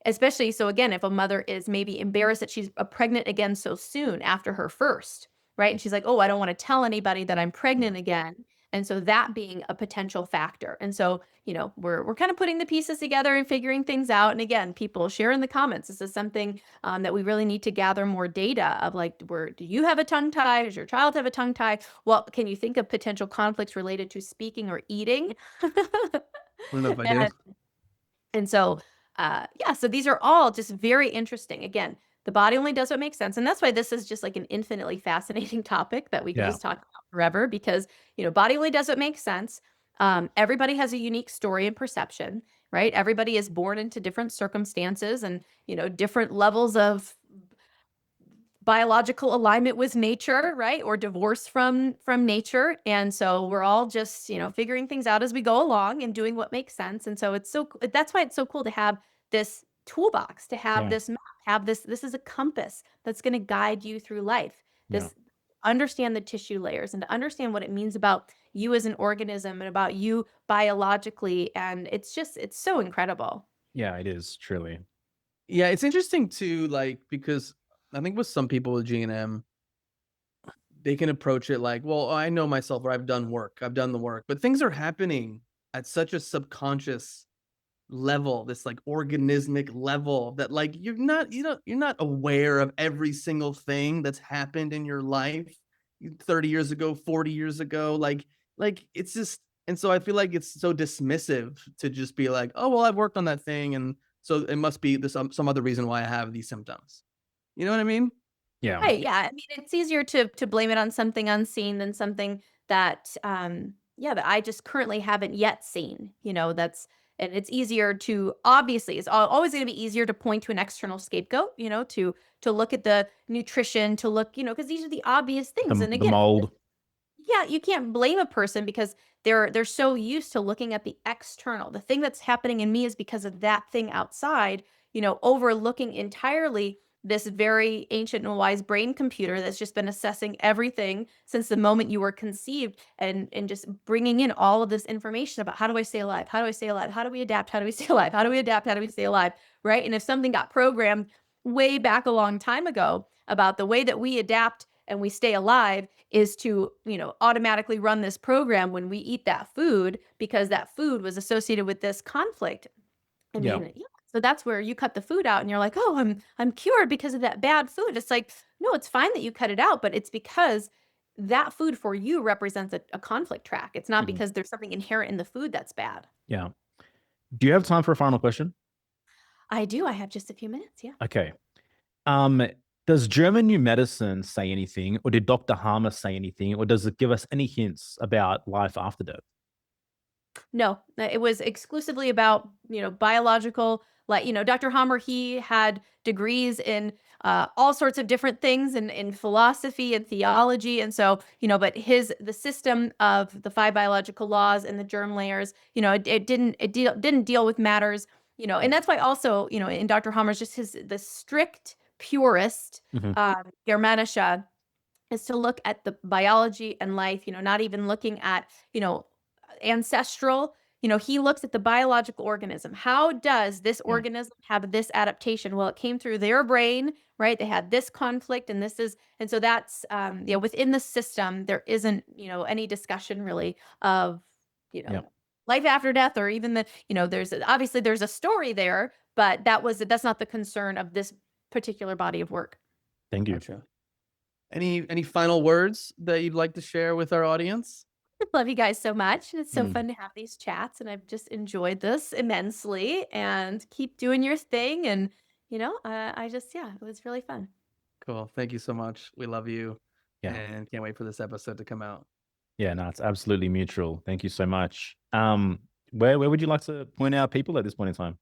especially, so again, if a mother is maybe embarrassed that she's pregnant again so soon after her first, right? And she's like, oh, I don't want to tell anybody that I'm pregnant again. And so that being a potential factor. And so, we're kind of putting the pieces together and figuring things out. And again, people share in the comments. This is something that we really need to gather more data of, like, do you have a tongue tie? Does your child have a tongue tie? Well, can you think of potential conflicts related to speaking or eating? I don't know if I do. And so, so these are all just very interesting. Again, the body only does what makes sense. And that's why this is just like an infinitely fascinating topic that we can just talk about forever, because, body only does what makes sense. Everybody has a unique story and perception, right? Everybody is born into different circumstances and, different levels of biological alignment with nature, right? Or divorce from nature. And so we're all just, figuring things out as we go along and doing what makes sense. And so that's why it's so cool to have this toolbox, to have this map, this is a compass that's going to guide you through life. Understand the tissue layers and to understand what it means about you as an organism and about you biologically. And it's so incredible. Yeah, it is truly. Yeah, it's interesting too, like, because I think with some people with G&M, they can approach it like, well, I know myself, or I've done the work, but things are happening at such a subconscious level, this like organismic level, that like you're not aware of every single thing that's happened in your life 30 years ago, 40 years ago, like it's just, and so I feel like it's so dismissive to just be like, oh well, I've worked on that thing, and so it must be this some other reason why I have these symptoms. You know what I mean? Yeah. Right. Yeah. I mean, it's easier to blame it on something unseen than something that, that I just currently haven't yet seen. And it's easier to, obviously, it's always going to be easier to point to an external scapegoat. To look at the nutrition, to look, because these are the obvious things. And The again, mold. yeah, you can't blame a person because they're so used to looking at the external. The thing that's happening in me is because of that thing outside, overlooking entirely this very ancient and wise brain computer that's just been assessing everything since the moment you were conceived, and just bringing in all of this information about, how do I stay alive? How do I stay alive? How do we adapt? How do we stay alive? How do we adapt? How do we stay alive? Right? And if something got programmed way back a long time ago about the way that we adapt and we stay alive is to, automatically run this program when we eat that food because that food was associated with this conflict. I mean, so that's where you cut the food out and you're like, oh, I'm cured because of that bad food. It's like, no, it's fine that you cut it out, but it's because that food for you represents a conflict track. It's not because there's something inherent in the food that's bad. Yeah. Do you have time for a final question? I do. I have just a few minutes. Yeah. Okay. Does German new medicine say anything, or did Dr. Harmer say anything, or does it give us any hints about life after death? No, it was exclusively about, biological, like, Dr. Hammer, he had degrees in all sorts of different things in philosophy and theology. And so, but the system of the 5 biological laws and the germ layers, it didn't deal with matters, and that's why also, in Dr. Hammer's, just the strict purist, Germanische, is to look at the biology and life, not even looking at, ancestral. He looks at the biological organism. How does this organism have this adaptation? Well, it came through their brain, right? They had this conflict, and so that's, within the system, there isn't, any discussion really of, life after death, or even there's a story there, but that's not the concern of this particular body of work. Thank you. Gotcha. Any final words that you'd like to share with our audience? Love you guys so much. It's so fun to have these chats, and I've just enjoyed this immensely, and keep doing your thing. And, it was really fun. Cool. Thank you so much. We love you. Yeah. And can't wait for this episode to come out. Yeah, no, it's absolutely mutual. Thank you so much. Where would you like to point out people at this point in time?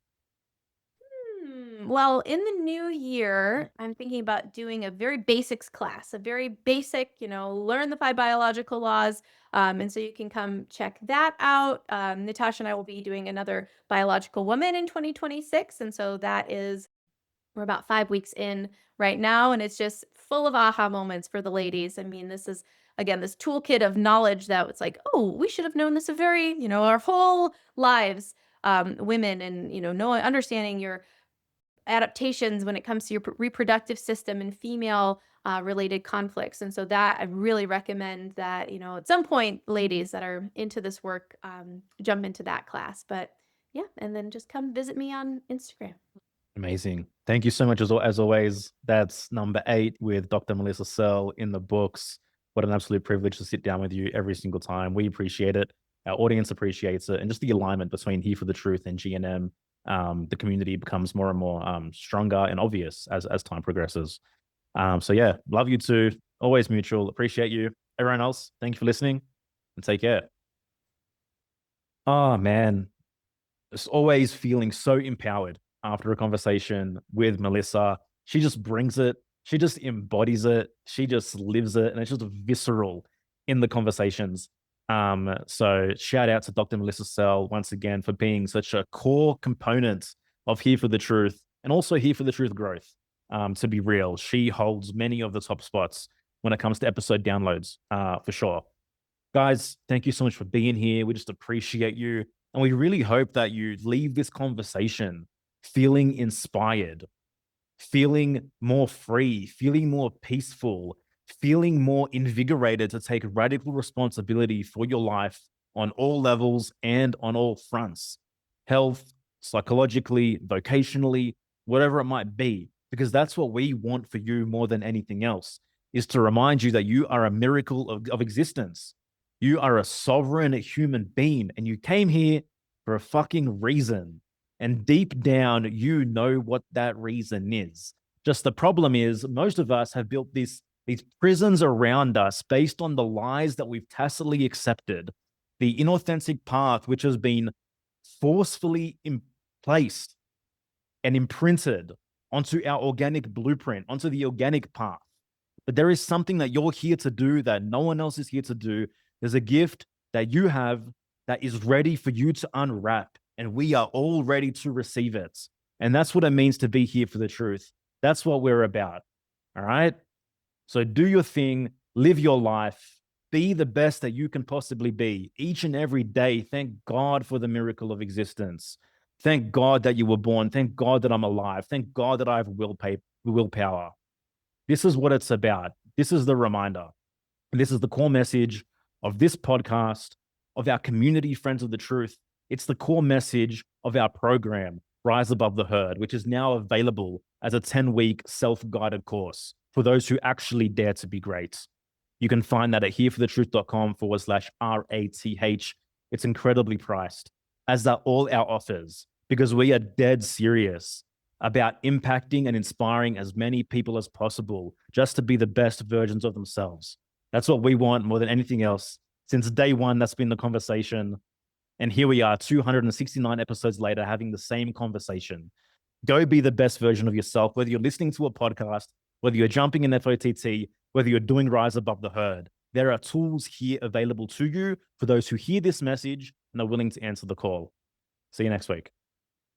Well, in the new year, I'm thinking about doing a very basics class, a very basic, learn the 5 biological laws. And so you can come check that out. Natasha and I will be doing another biological woman in 2026. And so that is We're about 5 weeks in right now, and it's just full of aha moments for the ladies. I mean, this is, again, this toolkit of knowledge that it's like, oh, we should have known this a very, our whole lives, women, and, knowing, understanding your adaptations when it comes to your reproductive system and female related conflicts. And so that I really recommend that, at some point, ladies that are into this work, jump into that class. But yeah, and then just come visit me on Instagram. Amazing. Thank you so much as always. That's number 8 with Dr. Melissa Sell in the books. What an absolute privilege to sit down with you every single time. We appreciate it. Our audience appreciates it. And just the alignment between Here for the Truth and GNM, the community becomes more and more stronger and obvious as time progresses. So yeah, love you too. Always mutual. Appreciate you. Everyone else, thank you for listening and take care. Oh man, it's always feeling so empowered after a conversation with Melissa. She just brings it. She just embodies it. She just lives it. And it's just visceral in the conversations. So shout out to Dr. Melissa Sell once again for being such a core component of Here for the Truth and also Here for the Truth growth. To be real, she holds many of the top spots when it comes to episode downloads, for sure. Guys, thank you so much for being here. We just appreciate you. And we really hope that you leave this conversation feeling inspired, feeling more free, feeling more peaceful, feeling more invigorated to take radical responsibility for your life on all levels and on all fronts. Health, psychologically, vocationally, whatever it might be, because that's what we want for you more than anything else, is to remind you that you are a miracle of existence. You are a sovereign human being, and you came here for a fucking reason. And deep down, you know what that reason is. Just the problem is, most of us have built these prisons around us based on the lies that we've tacitly accepted, the inauthentic path which has been forcefully placed and imprinted onto our organic blueprint, onto the organic path. But there is something that you're here to do that no one else is here to do. There's a gift that you have that is ready for you to unwrap, and we are all ready to receive it. And that's what it means to be here for the truth. That's what we're about. All right? So do your thing, live your life, be the best that you can possibly be each and every day. Thank God for the miracle of existence. Thank God that you were born. Thank God that I'm alive. Thank God that I have willpower. This is what it's about. This is the reminder. And this is the core message of this podcast, of our community, Friends of the Truth. It's the core message of our program, Rise Above the Herd, which is now available as a 10-week self-guided course for those who actually dare to be great. You can find that at hereforthetruth.com/RATH. It's incredibly priced, as are all our offers, because we are dead serious about impacting and inspiring as many people as possible just to be the best versions of themselves. That's what we want more than anything else. Since day one, that's been the conversation. And here we are, 269 episodes later, having the same conversation. Go be the best version of yourself, whether you're listening to a podcast, whether you're jumping in FOTT, whether you're doing Rise Above the Herd. There are tools here available to you for those who hear this message and are willing to answer the call. See you next week.